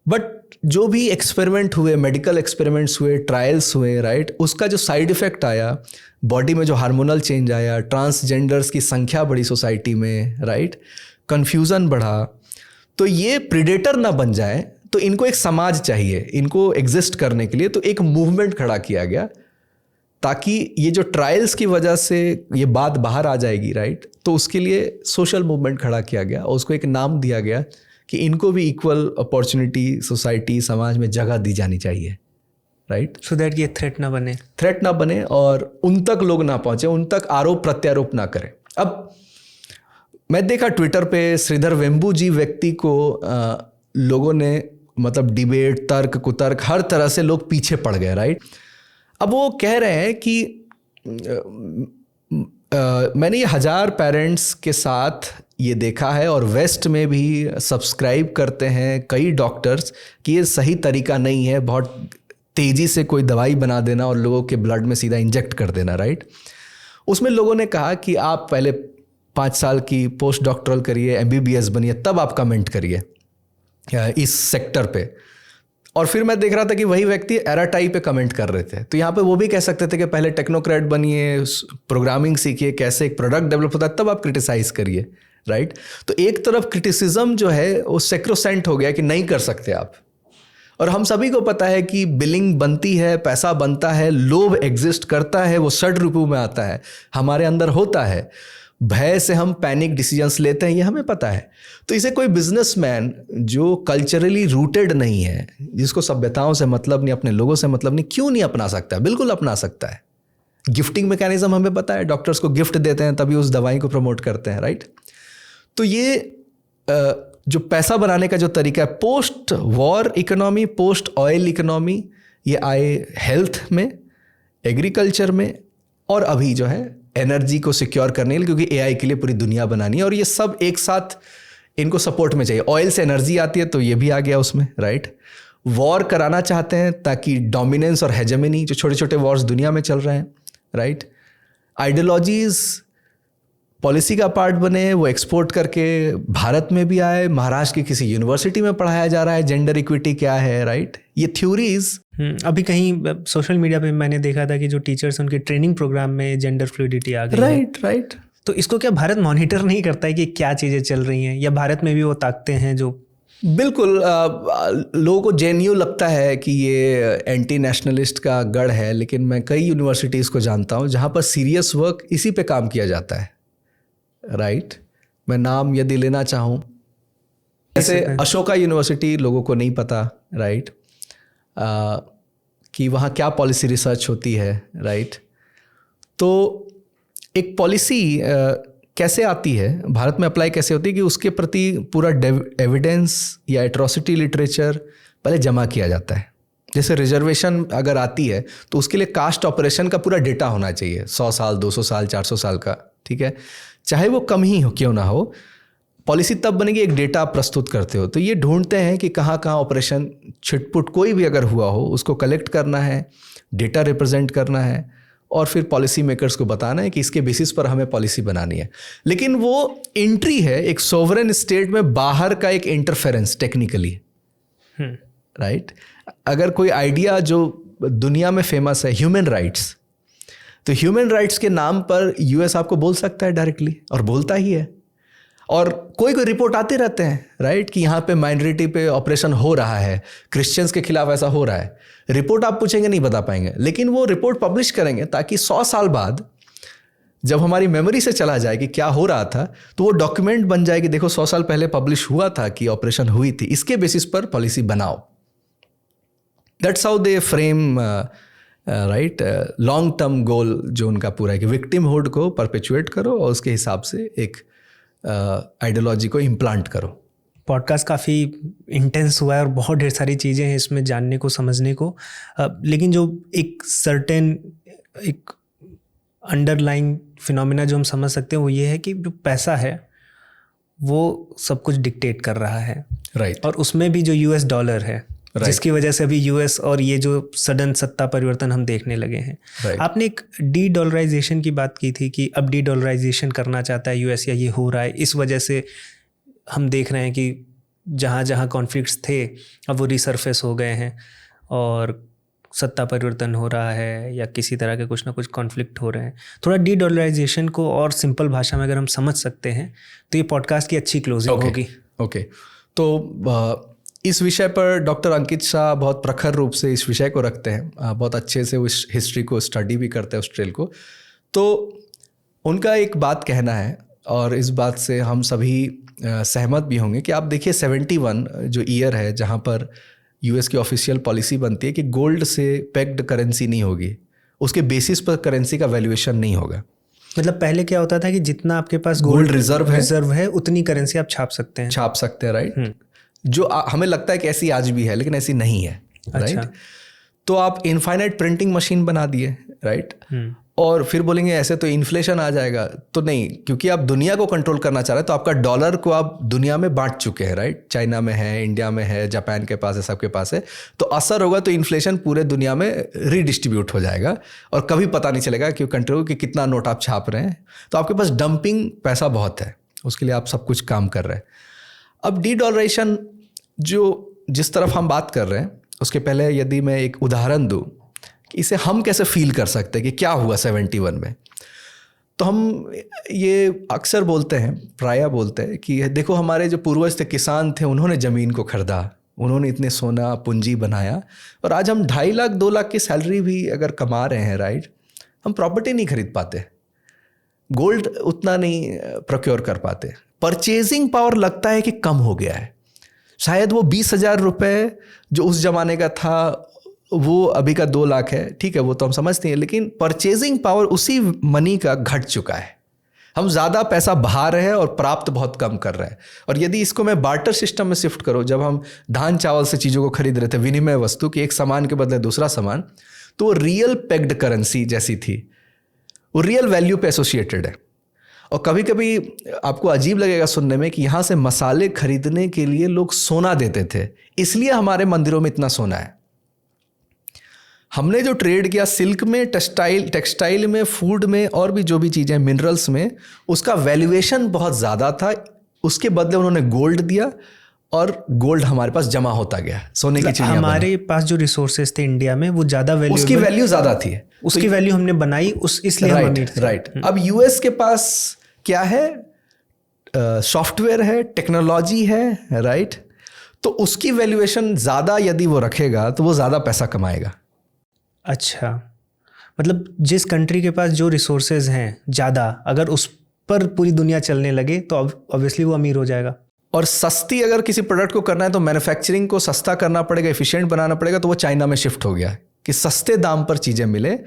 बट जो भी एक्सपेरिमेंट हुए, मेडिकल एक्सपेरिमेंट्स हुए, ट्रायल्स हुए, राइट, उसका जो साइड इफ़ेक्ट आया, बॉडी में जो हार्मोनल चेंज आया, ट्रांसजेंडर्स की संख्या बढ़ी सोसाइटी में, राइट, कन्फ्यूज़न बढ़ा, तो ये प्रीडेटर ना बन जाए, तो इनको एक समाज चाहिए, इनको एग्जिस्ट करने के लिए। तो एक मूवमेंट खड़ा किया गया ताकि ये जो ट्रायल्स की वजह से ये बात बाहर आ जाएगी, राइट, तो उसके लिए सोशल मूवमेंट खड़ा किया गया और उसको एक नाम दिया गया कि इनको भी इक्वल अपॉर्चुनिटी सोसाइटी, समाज में जगह दी जानी चाहिए, राइट, सो दैट ये थ्रेट ना बने और उन तक लोग ना पहुंचे, उन तक आरोप प्रत्यारोप ना करें। अब मैं देखा ट्विटर पे श्रीधर वेम्बू जी व्यक्ति को लोगों ने मतलब डिबेट, तर्क कुतर्क, हर तरह से लोग पीछे पड़ गए, राइट। अब वो कह रहे हैं कि मैंने ये 1000 पेरेंट्स के साथ ये देखा है और वेस्ट में भी सब्सक्राइब करते हैं कई डॉक्टर्स कि ये सही तरीका नहीं है बहुत तेज़ी से कोई दवाई बना देना और लोगों के ब्लड में सीधा इंजेक्ट कर देना, राइट। उसमें लोगों ने कहा कि आप पहले 5 साल की पोस्ट डॉक्टरल करिए, MBBS बनिए, तब आप कमेंट करिए इस सेक्टर पे। और फिर मैं देख रहा था कि वही व्यक्ति एराटाई पे कमेंट कर रहे थे। तो यहाँ पे वो भी कह सकते थे कि पहले टेक्नोक्रेट बनिए, प्रोग्रामिंग सीखिए, कैसे एक प्रोडक्ट डेवलप होता है, तब आप क्रिटिसाइज करिए, राइट। तो एक तरफ क्रिटिसिज्म जो है वो सेक्रोसेंट हो गया कि नहीं कर सकते आप। और हम सभी को पता है कि बिलिंग बनती है, पैसा बनता है, लोभ एग्जिस्ट करता है, वो षड रूपों में आता है, हमारे अंदर होता है। भय से हम पैनिक डिसीजंस लेते हैं, ये हमें पता है। तो इसे कोई बिजनेसमैन जो कल्चरली रूटेड नहीं है, जिसको सभ्यताओं से मतलब नहीं, अपने लोगों से मतलब नहीं, क्यों नहीं अपना सकता? बिल्कुल अपना सकता है। गिफ्टिंग मैकेनिज्म हमें पता है, डॉक्टर्स को गिफ्ट देते हैं तभी उस दवाई को प्रमोट करते हैं, राइट। तो ये जो पैसा बनाने का जो तरीका है, post war economy, post oil economy, ये आए हेल्थ में, एग्रीकल्चर में, और अभी जो है एनर्जी को सिक्योर करने के लिए, क्योंकि AI के लिए पूरी दुनिया बनानी है और ये सब एक साथ इनको सपोर्ट में चाहिए। ऑयल से एनर्जी आती है तो ये भी आ गया उसमें, राइट। वॉर कराना चाहते हैं ताकि डोमिनेंस और हेजेमनी, जो छोटे छोटे वॉर्स दुनिया में चल रहे हैं, राइट। आइडियोलॉजीज पॉलिसी का पार्ट बने, वो एक्सपोर्ट करके भारत में भी आए, महाराष्ट्र की किसी यूनिवर्सिटी में पढ़ाया जा रहा है जेंडर इक्विटी क्या है, राइट। ये थ्योरीज अभी कहीं सोशल मीडिया पे मैंने देखा था कि जो टीचर्स उनके ट्रेनिंग प्रोग्राम में जेंडर फ्लूइडिटी आ गई, राइट। तो इसको क्या भारत मॉनिटर नहीं करता है कि क्या चीज़ें चल रही हैं, या भारत में भी वो ताकते हैं जो? बिल्कुल, लोगों को जेएनयू लगता है कि ये एंटी नेशनलिस्ट का गढ़ है, लेकिन मैं कई यूनिवर्सिटीज़ को जानता हूँ जहाँ पर सीरियस वर्क इसी पे काम किया जाता है, राइट। मैं नाम यदि लेना चाहूँ, जैसे अशोका यूनिवर्सिटी, लोगों को नहीं पता, राइट, कि वहाँ क्या पॉलिसी रिसर्च होती है, राइट। तो एक पॉलिसी कैसे आती है, भारत में अप्लाई कैसे होती है, कि उसके प्रति पूरा एविडेंस या एट्रोसिटी लिटरेचर पहले जमा किया जाता है। जैसे रिजर्वेशन अगर आती है तो उसके लिए कास्ट ऑपरेशन का पूरा डेटा होना चाहिए, 100 साल, 200 साल, 400 साल का, ठीक है, चाहे वो कम ही हो क्यों ना हो। पॉलिसी तब बनेगी एक डेटा आप प्रस्तुत करते हो। तो ये ढूंढते हैं कि कहाँ कहाँ ऑपरेशन छिटपुट कोई भी अगर हुआ हो, उसको कलेक्ट करना है, डेटा रिप्रेजेंट करना है, और फिर पॉलिसी मेकर्स को बताना है कि इसके बेसिस पर हमें पॉलिसी बनानी है। लेकिन वो एंट्री है एक सोवरेन स्टेट में बाहर का एक इंटरफेरेंस टेक्निकली, राइट। अगर कोई आइडिया जो दुनिया में फेमस है, ह्यूमन राइट्स, तो ह्यूमन राइट्स के नाम पर US आपको बोल सकता है डायरेक्टली, और बोलता ही है। और कोई रिपोर्ट आते रहते हैं, राइट, कि यहाँ पे माइनॉरिटी पे ऑपरेशन हो रहा है, क्रिश्चियंस के खिलाफ ऐसा हो रहा है। रिपोर्ट आप पूछेंगे नहीं बता पाएंगे, लेकिन वो रिपोर्ट पब्लिश करेंगे ताकि 100 साल बाद जब हमारी मेमोरी से चला जाए कि क्या हो रहा था, तो वो डॉक्यूमेंट बन जाए कि देखो 100 साल पहले पब्लिश हुआ था कि ऑपरेशन हुई थी, इसके बेसिस पर पॉलिसी बनाओ। That's how they frame, right, long term goal जो उनका पूरा है कि विक्टिमहुड को परपेचुएट करो और उसके हिसाब से एक आइडियोलॉजी को इम्प्लांट करो। पॉडकास्ट काफ़ी इंटेंस हुआ है और बहुत ढेर सारी चीज़ें हैं इसमें जानने को, समझने को, लेकिन जो एक सर्टेन एक अंडरलाइंग फिनोमिना जो हम समझ सकते हैं वो ये है कि जो पैसा है वो सब कुछ डिक्टेट कर रहा है, राइट। और उसमें भी जो US डॉलर है, जिसकी वजह से अभी US और ये जो सडन सत्ता परिवर्तन हम देखने लगे हैं। आपने एक डी डॉलराइजेशन की बात की थी कि अब डी डॉलराइजेशन करना चाहता है US, या ये हो रहा है, इस वजह से हम देख रहे हैं कि जहाँ जहाँ कॉन्फ्लिक्ट्स थे अब वो रिसर्फेस हो गए हैं और सत्ता परिवर्तन हो रहा है, या किसी तरह के कुछ ना कुछ कॉन्फ्लिक्ट हो रहे हैं। थोड़ा डी डॉलराइजेशन को और सिंपल भाषा में अगर हम समझ सकते हैं तो ये पॉडकास्ट की अच्छी क्लोजिंग होगी। ओके, तो इस विषय पर डॉक्टर अंकित शाह बहुत प्रखर रूप से इस विषय को रखते हैं, बहुत अच्छे से उस हिस्ट्री को स्टडी भी करते हैं, उस ट्रेल को। तो उनका एक बात कहना है, और इस बात से हम सभी सहमत भी होंगे, कि आप देखिए 71 जो ईयर है जहाँ पर US की ऑफिशियल पॉलिसी बनती है कि गोल्ड से पेग्ड करेंसी नहीं होगी, उसके बेसिस पर करेंसी का वैल्यूएशन नहीं होगा। मतलब पहले क्या होता था कि जितना आपके पास गोल्ड रिजर्व है उतनी करेंसी आप छाप सकते हैं, राइट। जो हमें लगता है कि ऐसी आज भी है, लेकिन ऐसी नहीं है, राइट? तो आप इनफाइनाइट प्रिंटिंग मशीन बना दिए, राइट? और फिर बोलेंगे ऐसे तो इन्फ्लेशन आ जाएगा, तो नहीं, क्योंकि आप दुनिया को कंट्रोल करना चाह रहे हैं तो आपका डॉलर को आप दुनिया में बांट चुके हैं, राइट? चाइना में है, इंडिया में है, जापान के पास है, सबके पास है। तो असर होगा तो इन्फ्लेशन पूरे दुनिया में रीडिस्ट्रीब्यूट हो जाएगा और कभी पता नहीं चलेगा कि कंट्री को कि कितना नोट आप छाप रहे हैं। तो आपके पास डंपिंग पैसा बहुत है, उसके लिए आप सब कुछ काम कर रहे हैं। अब डी डॉलराइजेशन जो जिस तरफ हम बात कर रहे हैं, उसके पहले यदि मैं एक उदाहरण दूं कि इसे हम कैसे फील कर सकते हैं कि क्या हुआ 71 में, तो हम ये अक्सर बोलते हैं, प्रायः बोलते हैं कि देखो हमारे जो पूर्वज थे, किसान थे, उन्होंने ज़मीन को खरीदा, उन्होंने इतने सोना पूंजी बनाया, और आज हम 2.5 लाख 2 लाख की सैलरी भी अगर कमा रहे हैं, राइट, हम प्रॉपर्टी नहीं खरीद पाते, गोल्ड उतना नहीं प्रोक्योर कर पाते, परचेजिंग पावर लगता है कि कम हो गया है। शायद वो 20,000 रुपये जो उस जमाने का था वो अभी का 2 लाख है, ठीक है, वो तो हम समझते हैं, लेकिन परचेजिंग पावर उसी मनी का घट चुका है। हम ज़्यादा पैसा बहा रहे हैं और प्राप्त बहुत कम कर रहे हैं। और यदि इसको मैं बार्टर सिस्टम में शिफ्ट करूँ, जब हम धान चावल से चीज़ों को खरीद रहे थे, विनिमय वस्तु की, एक सामान के बदले दूसरा सामान, तो वो रियल पेग्ड करेंसी जैसी थी, वो रियल वैल्यू पे एसोसिएटेड है। और कभी कभी आपको अजीब लगेगा सुनने में कि यहाँ से मसाले खरीदने के लिए लोग सोना देते थे, इसलिए हमारे मंदिरों में इतना सोना है। हमने जो ट्रेड किया सिल्क में, टेक्सटाइल में, फूड में, और भी जो भी चीज़ें, मिनरल्स में, उसका वैल्यूएशन बहुत ज़्यादा था। उसके बदले उन्होंने गोल्ड दिया और गोल्ड हमारे पास जमा होता गया, सोने की चिड़िया। हमारे पास जो रिसोर्सेज थे इंडिया में वो ज़्यादा वैल्यू, उसकी वैल्यू ज़्यादा थी, उसकी वैल्यू हमने बनाई, इसलिए हम अमीर थे। राइट। अब यूएस के पास क्या है? सॉफ्टवेयर है, टेक्नोलॉजी है, राइट? तो उसकी वैल्यूएशन ज़्यादा यदि वो रखेगा तो वो ज़्यादा पैसा कमाएगा। अच्छा, मतलब जिस कंट्री के पास जो रिसोर्सेज हैं ज़्यादा, अगर उस पर पूरी दुनिया चलने लगे तो ऑब्वियसली वो अमीर हो जाएगा। और सस्ती अगर किसी प्रोडक्ट को करना है तो मैन्युफैक्चरिंग को सस्ता करना पड़ेगा, एफिशिएंट बनाना पड़ेगा, तो वो चाइना में शिफ्ट हो गया कि सस्ते दाम पर चीज़ें मिले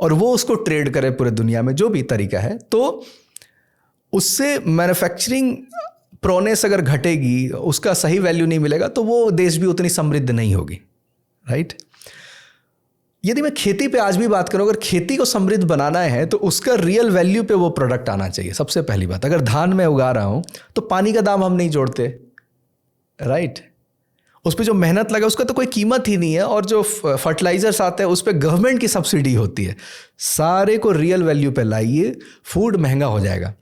और वो उसको ट्रेड करे पूरे दुनिया में, जो भी तरीका है। तो उससे मैन्युफैक्चरिंग प्रोनेस अगर घटेगी, उसका सही वैल्यू नहीं मिलेगा, तो वो देश भी उतनी समृद्ध नहीं होगी, राइट? यदि मैं खेती पे आज भी बात करूं, अगर खेती को समृद्ध बनाना है तो उसका रियल वैल्यू पे वो प्रोडक्ट आना चाहिए। सबसे पहली बात, अगर धान मैं उगा रहा हूं तो पानी का दाम हम नहीं जोड़ते, राइट? उस पर जो मेहनत लगा उसका तो कोई कीमत ही नहीं है, और जो फर्टिलाइजर्स आते हैं उस पर गवर्नमेंट की सब्सिडी होती है। सारे को रियल वैल्यू पे लाइए, फूड महंगा हो जाएगा।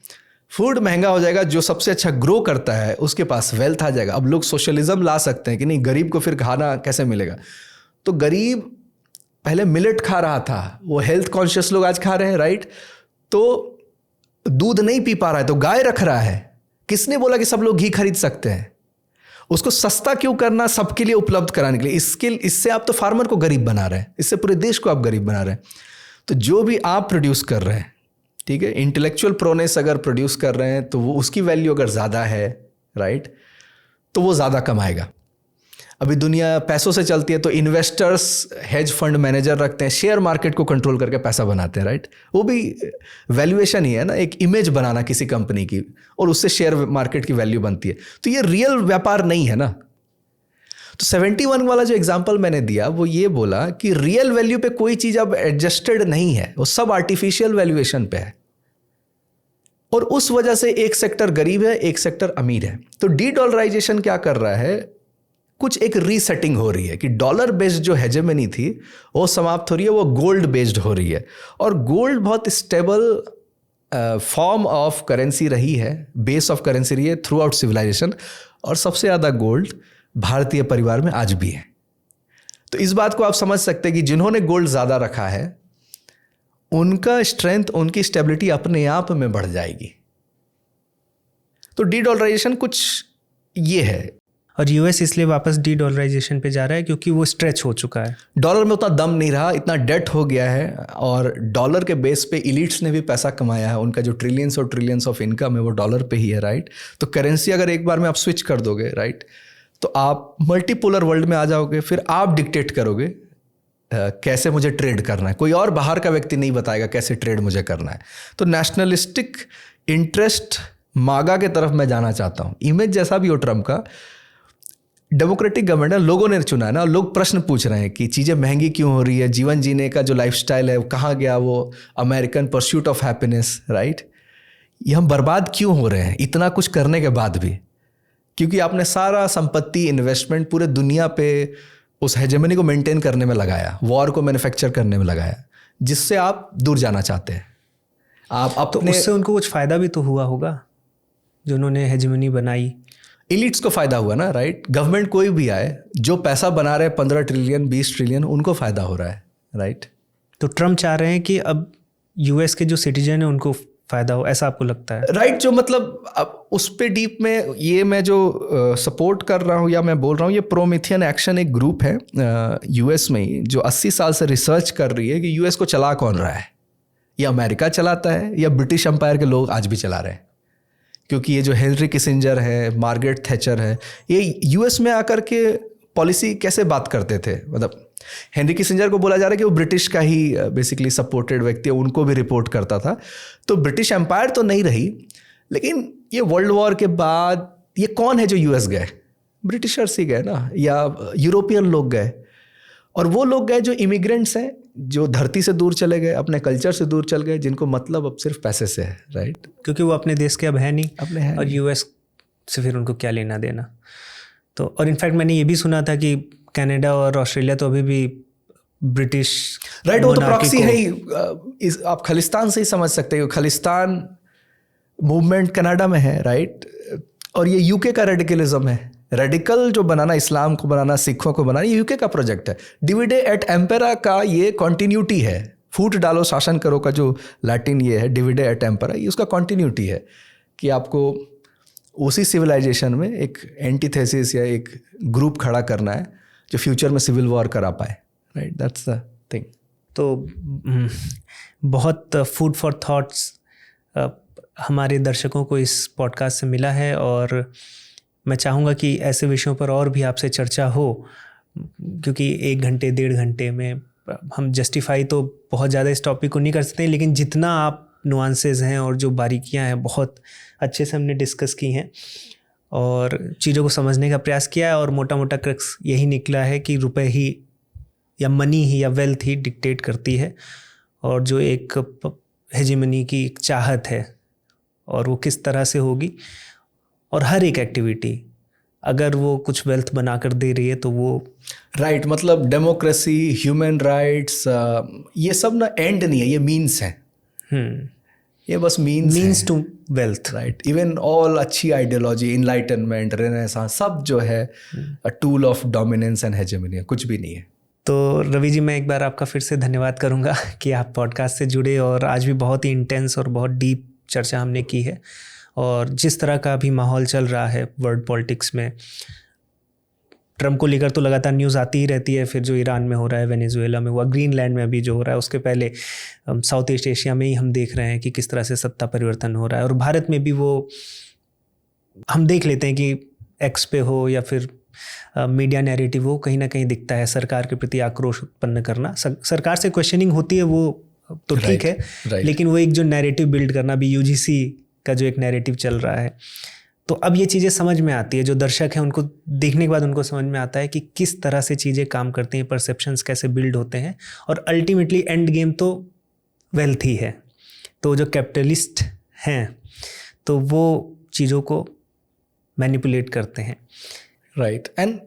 फूड महंगा हो जाएगा, जो सबसे अच्छा ग्रो करता है उसके पास वेल्थ आ जाएगा। अब लोग सोशलिज्म ला सकते हैं कि नहीं, गरीब को फिर खाना कैसे मिलेगा? तो गरीब पहले मिलेट खा रहा था, वो हेल्थ कॉन्शियस लोग आज खा रहे हैं, राइट? तो दूध नहीं पी पा रहा है तो गाय रख रहा है। किसने बोला कि सब लोग घी खरीद सकते हैं? उसको सस्ता क्यों करना, सबके लिए उपलब्ध कराने के लिए। इससे आप तो फार्मर को गरीब बना रहे हैं, इससे पूरे देश को आप गरीब बना रहे हैं। तो जो भी आप प्रोड्यूस कर रहे हैं, ठीक है, इंटेलेक्चुअल प्रोनेस अगर प्रोड्यूस कर रहे हैं तो वो उसकी वैल्यू अगर ज़्यादा है, राइट, तो वो ज़्यादा कमाएगा। अभी दुनिया पैसों से चलती है, तो इन्वेस्टर्स हेज फंड मैनेजर रखते हैं, शेयर मार्केट को कंट्रोल करके पैसा बनाते हैं, राइट? वो भी वैल्यूएशन ही है ना, एक इमेज बनाना किसी कंपनी की, और उससे शेयर मार्केट की वैल्यू बनती है। तो ये रियल व्यापार नहीं है ना। तो 71 वाला जो एग्जांपल मैंने दिया वो ये बोला कि रियल वैल्यू पे कोई चीज़ अब एडजस्टेड नहीं है, वो सब आर्टिफिशियल वैल्यूएशन पे है, और उस वजह से एक सेक्टर गरीब है, एक सेक्टर अमीर है। तो डी डॉलराइजेशन क्या कर रहा है? कुछ एक रीसेटिंग हो रही है कि डॉलर बेस्ड जो हेजेमनी थी वो समाप्त हो रही है, वो गोल्ड बेस्ड हो रही है। और गोल्ड बहुत स्टेबल फॉर्म ऑफ करेंसी रही है, बेस ऑफ करेंसी रही है थ्रू आउट सिविलाइजेशन, और सबसे ज़्यादा गोल्ड भारतीय परिवार में आज भी है। तो इस बात को आप समझ सकते हैं कि जिन्होंने गोल्ड ज़्यादा रखा है उनका स्ट्रेंथ, उनकी स्टेबिलिटी अपने आप में बढ़ जाएगी। तो डी डॉलराइजेशन कुछ ये है। और यूएस इसलिए वापस डी डॉलराइजेशन पे जा रहा है क्योंकि वो स्ट्रेच हो चुका है, डॉलर में उतना दम नहीं रहा, इतना डेट हो गया है, और डॉलर के बेस पे इलीट्स ने भी पैसा कमाया है। उनका जो ट्रिलियंस और ट्रिलियंस ऑफ इनकम है वो डॉलर पे ही है, राइट? तो करेंसी अगर एक बार में आप स्विच कर दोगे, राइट, तो आप मल्टीपोलर वर्ल्ड में आ जाओगे। फिर आप डिक्टेट करोगे कैसे मुझे ट्रेड करना है, कोई और बाहर का व्यक्ति नहीं बताएगा कैसे ट्रेड मुझे करना है। तो नेशनलिस्टिक इंटरेस्ट मागा के तरफ मैं जाना चाहता हूँ। इमेज जैसा भी हो ट्रम्प का, डेमोक्रेटिक गवर्नमेंट है, लोगों ने चुना है ना, लोग प्रश्न पूछ रहे हैं कि चीज़ें महंगी क्यों हो रही है, जीवन जीने का जो लाइफस्टाइल है वो कहाँ गया, वो American pursuit of happiness, right, ये हम बर्बाद क्यों हो रहे हैं इतना कुछ करने के बाद भी? क्योंकि आपने सारा संपत्ति, इन्वेस्टमेंट पूरे दुनिया पे उस हेजेमनी को मेंटेन करने में लगाया, वॉर को मैन्युफैक्चर करने में लगाया, जिससे आप दूर जाना चाहते हैं। आप तो अपने उससे उनको कुछ फ़ायदा भी तो हुआ होगा जो उन्होंने हेजेमनी बनाई। इलीट्स को फ़ायदा हुआ ना, राइट। गवर्नमेंट कोई भी आए, जो पैसा बना रहे 15 ट्रिलियन 20 ट्रिलियन, उनको फ़ायदा हो रहा है, राइट। तो ट्रम्प चाह रहे हैं कि अब यूएस के जो सिटीजन है उनको फ़ायदा हो, ऐसा आपको लगता है? राइट। जो मतलब अब उस पे डीप में ये मैं जो सपोर्ट कर रहा हूँ या मैं बोल रहा हूँ, ये प्रोमीथियन एक्शन एक ग्रुप है यूएस में ही, जो 80 साल से रिसर्च कर रही है कि यूएस को चला कौन रहा है, ये अमेरिका चलाता है या ब्रिटिश एम्पायर के लोग आज भी चला रहे हैं। क्योंकि ये जो हेनरी किसिंजर है, मार्गरेट थैचर है, ये यूएस में आकर के पॉलिसी कैसे बात करते थे, मतलब हेनरी किसिंजर को बोला जा रहा है कि वो ब्रिटिश का ही बेसिकली सपोर्टेड व्यक्ति है, उनको भी रिपोर्ट करता था। तो ब्रिटिश एम्पायर तो नहीं रही, लेकिन ये वर्ल्ड वॉर के बाद ये कौन है जो यूएस गए? ब्रिटिशर्स ही गए ना, या यूरोपियन लोग गए। और वो लोग गए जो इमिग्रेंट्स हैं, जो धरती से दूर चले गए, अपने कल्चर से दूर चल गए, जिनको मतलब अब सिर्फ पैसे से है, राइट। क्योंकि वो अपने देश के अब है नहीं, अपने हैं, और यूएस से फिर उनको क्या लेना देना। तो और इनफैक्ट मैंने ये भी सुना था कि कनाडा और ऑस्ट्रेलिया तो अभी भी ब्रिटिश, राइट, वो तो प्रॉक्सी है ही। आप खालिस्तान से ही समझ सकते हो, खालिस्तान मूवमेंट कनाडा में है, राइट। और ये यूके का रेडिकलिज्म है, रेडिकल जो बनाना, इस्लाम को बनाना, सिखों को बनाना, ये यूके का प्रोजेक्ट है। डिविडे एट एम्पेरा का ये कॉन्टिन्यूटी है, फूट डालो शासन करो का जो लैटिन ये है, डिविडे एट एम्पेरा, ये उसका कॉन्टिन्यूटी है कि आपको उसी सिविलाइजेशन में एक एंटीथेसिस या एक ग्रुप खड़ा करना है जो फ्यूचर में सिविल वॉर करा पाए, राइट। That's the thing. तो बहुत फूड फॉर थॉट्स हमारे दर्शकों को इस पॉडकास्ट से मिला है, और मैं चाहूँगा कि ऐसे विषयों पर और भी आपसे चर्चा हो, क्योंकि 1 घंटे 1.5 घंटे में हम जस्टिफाई तो बहुत ज़्यादा इस टॉपिक को नहीं कर सकते, लेकिन जितना आप नुआंसेस हैं और जो बारीकियां हैं बहुत अच्छे से हमने डिस्कस की हैं और चीज़ों को समझने का प्रयास किया है। और मोटा मोटा क्रक्स यही निकला है कि रुपए ही या मनी ही या वेल्थ ही डिक्टेट करती है, और जो एक हेजेमनी की एक चाहत है और वो किस तरह से होगी, और हर एक एक्टिविटी अगर वो कुछ वेल्थ बना कर दे रही है तो वो राइट, मतलब डेमोक्रेसी, ह्यूमन राइट्स, ये सब ना एंड नहीं है, ये मीन्स है। ये बस means to wealth, right. Even all अच्छी आइडियोलॉजी, इनलाइटनमेंट, रेनेसांस, सब जो है a tool of dominance and hegemony, कुछ भी नहीं है। तो रवि जी, मैं एक बार आपका फिर से धन्यवाद करूंगा कि आप पॉडकास्ट से जुड़े, और आज भी बहुत ही इंटेंस और बहुत डीप चर्चा हमने की है। और जिस तरह का भी माहौल चल रहा है वर्ल्ड पॉलिटिक्स में, ट्रम्प को लेकर तो लगातार न्यूज़ आती ही रहती है, फिर जो ईरान में हो रहा है, वेनेजुएला में हुआ, ग्रीनलैंड में अभी जो हो रहा है, उसके पहले साउथ ईस्ट एशिया में ही हम देख रहे हैं कि किस तरह से सत्ता परिवर्तन हो रहा है। और भारत में भी वो हम देख लेते हैं कि एक्स पे हो या फिर मीडिया नैरेटिव हो, कहीं ना कहीं दिखता है सरकार के प्रति आक्रोश उत्पन्न करना। सरकार से क्वेश्चनिंग होती है वो तो ठीक है, लेकिन वो एक जो नैरेटिव बिल्ड करना, भी यूजीसी का जो एक नैरेटिव चल रहा है, तो अब ये चीज़ें समझ में आती है। जो दर्शक हैं उनको देखने के बाद उनको समझ में आता है कि किस तरह से चीज़ें काम करती हैं, परसेप्शंस कैसे बिल्ड होते हैं, और अल्टीमेटली एंड गेम तो वेल्थ ही है। तो जो कैपिटलिस्ट हैं तो वो चीज़ों को मैनिपुलेट करते हैं, राइट। एंड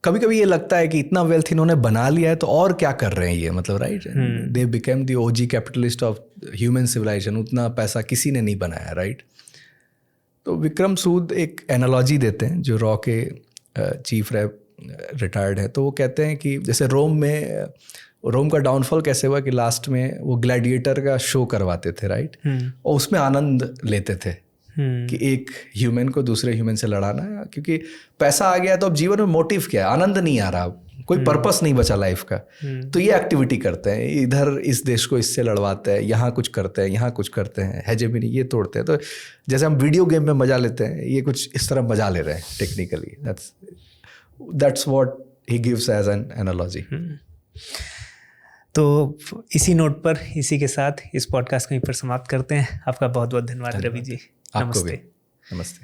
कभी कभी ये लगता है कि इतना वेल्थ इन्होंने बना लिया है तो और क्या कर रहे हैं ये, मतलब right, they became the OG capitalist of human civilisation. उतना पैसा किसी ने नहीं बनाया, राइट। तो विक्रम सूद एक एनालॉजी देते हैं, जो रॉ के चीफ रिटायर्ड है, तो वो कहते हैं कि जैसे रोम का डाउनफॉल कैसे हुआ कि लास्ट में वो ग्लैडिएटर का शो करवाते थे, राइट, और उसमें आनंद लेते थे कि एक ह्यूमन को दूसरे ह्यूमन से लड़ाना है, क्योंकि पैसा आ गया तो अब जीवन में मोटिव क्या है, आनंद नहीं आ रहा, कोई पर्पस नहीं बचा लाइफ का। तो ये एक्टिविटी करते हैं, इधर इस देश को इससे लड़वाते हैं, यहाँ कुछ करते हैं, यहाँ कुछ करते हैं, हेजेमनी ये तोड़ते हैं। तो जैसे हम वीडियो गेम में मजा लेते हैं, ये कुछ इस तरह मजा ले रहे हैं technically. That's what he gives as an analogy. तो इसी नोट पर, इसी के साथ इस पॉडकास्ट को यहीं पर समाप्त करते हैं। आपका बहुत बहुत धन्यवाद रवि जी। आपको भी नमस्ते। नमस्ते।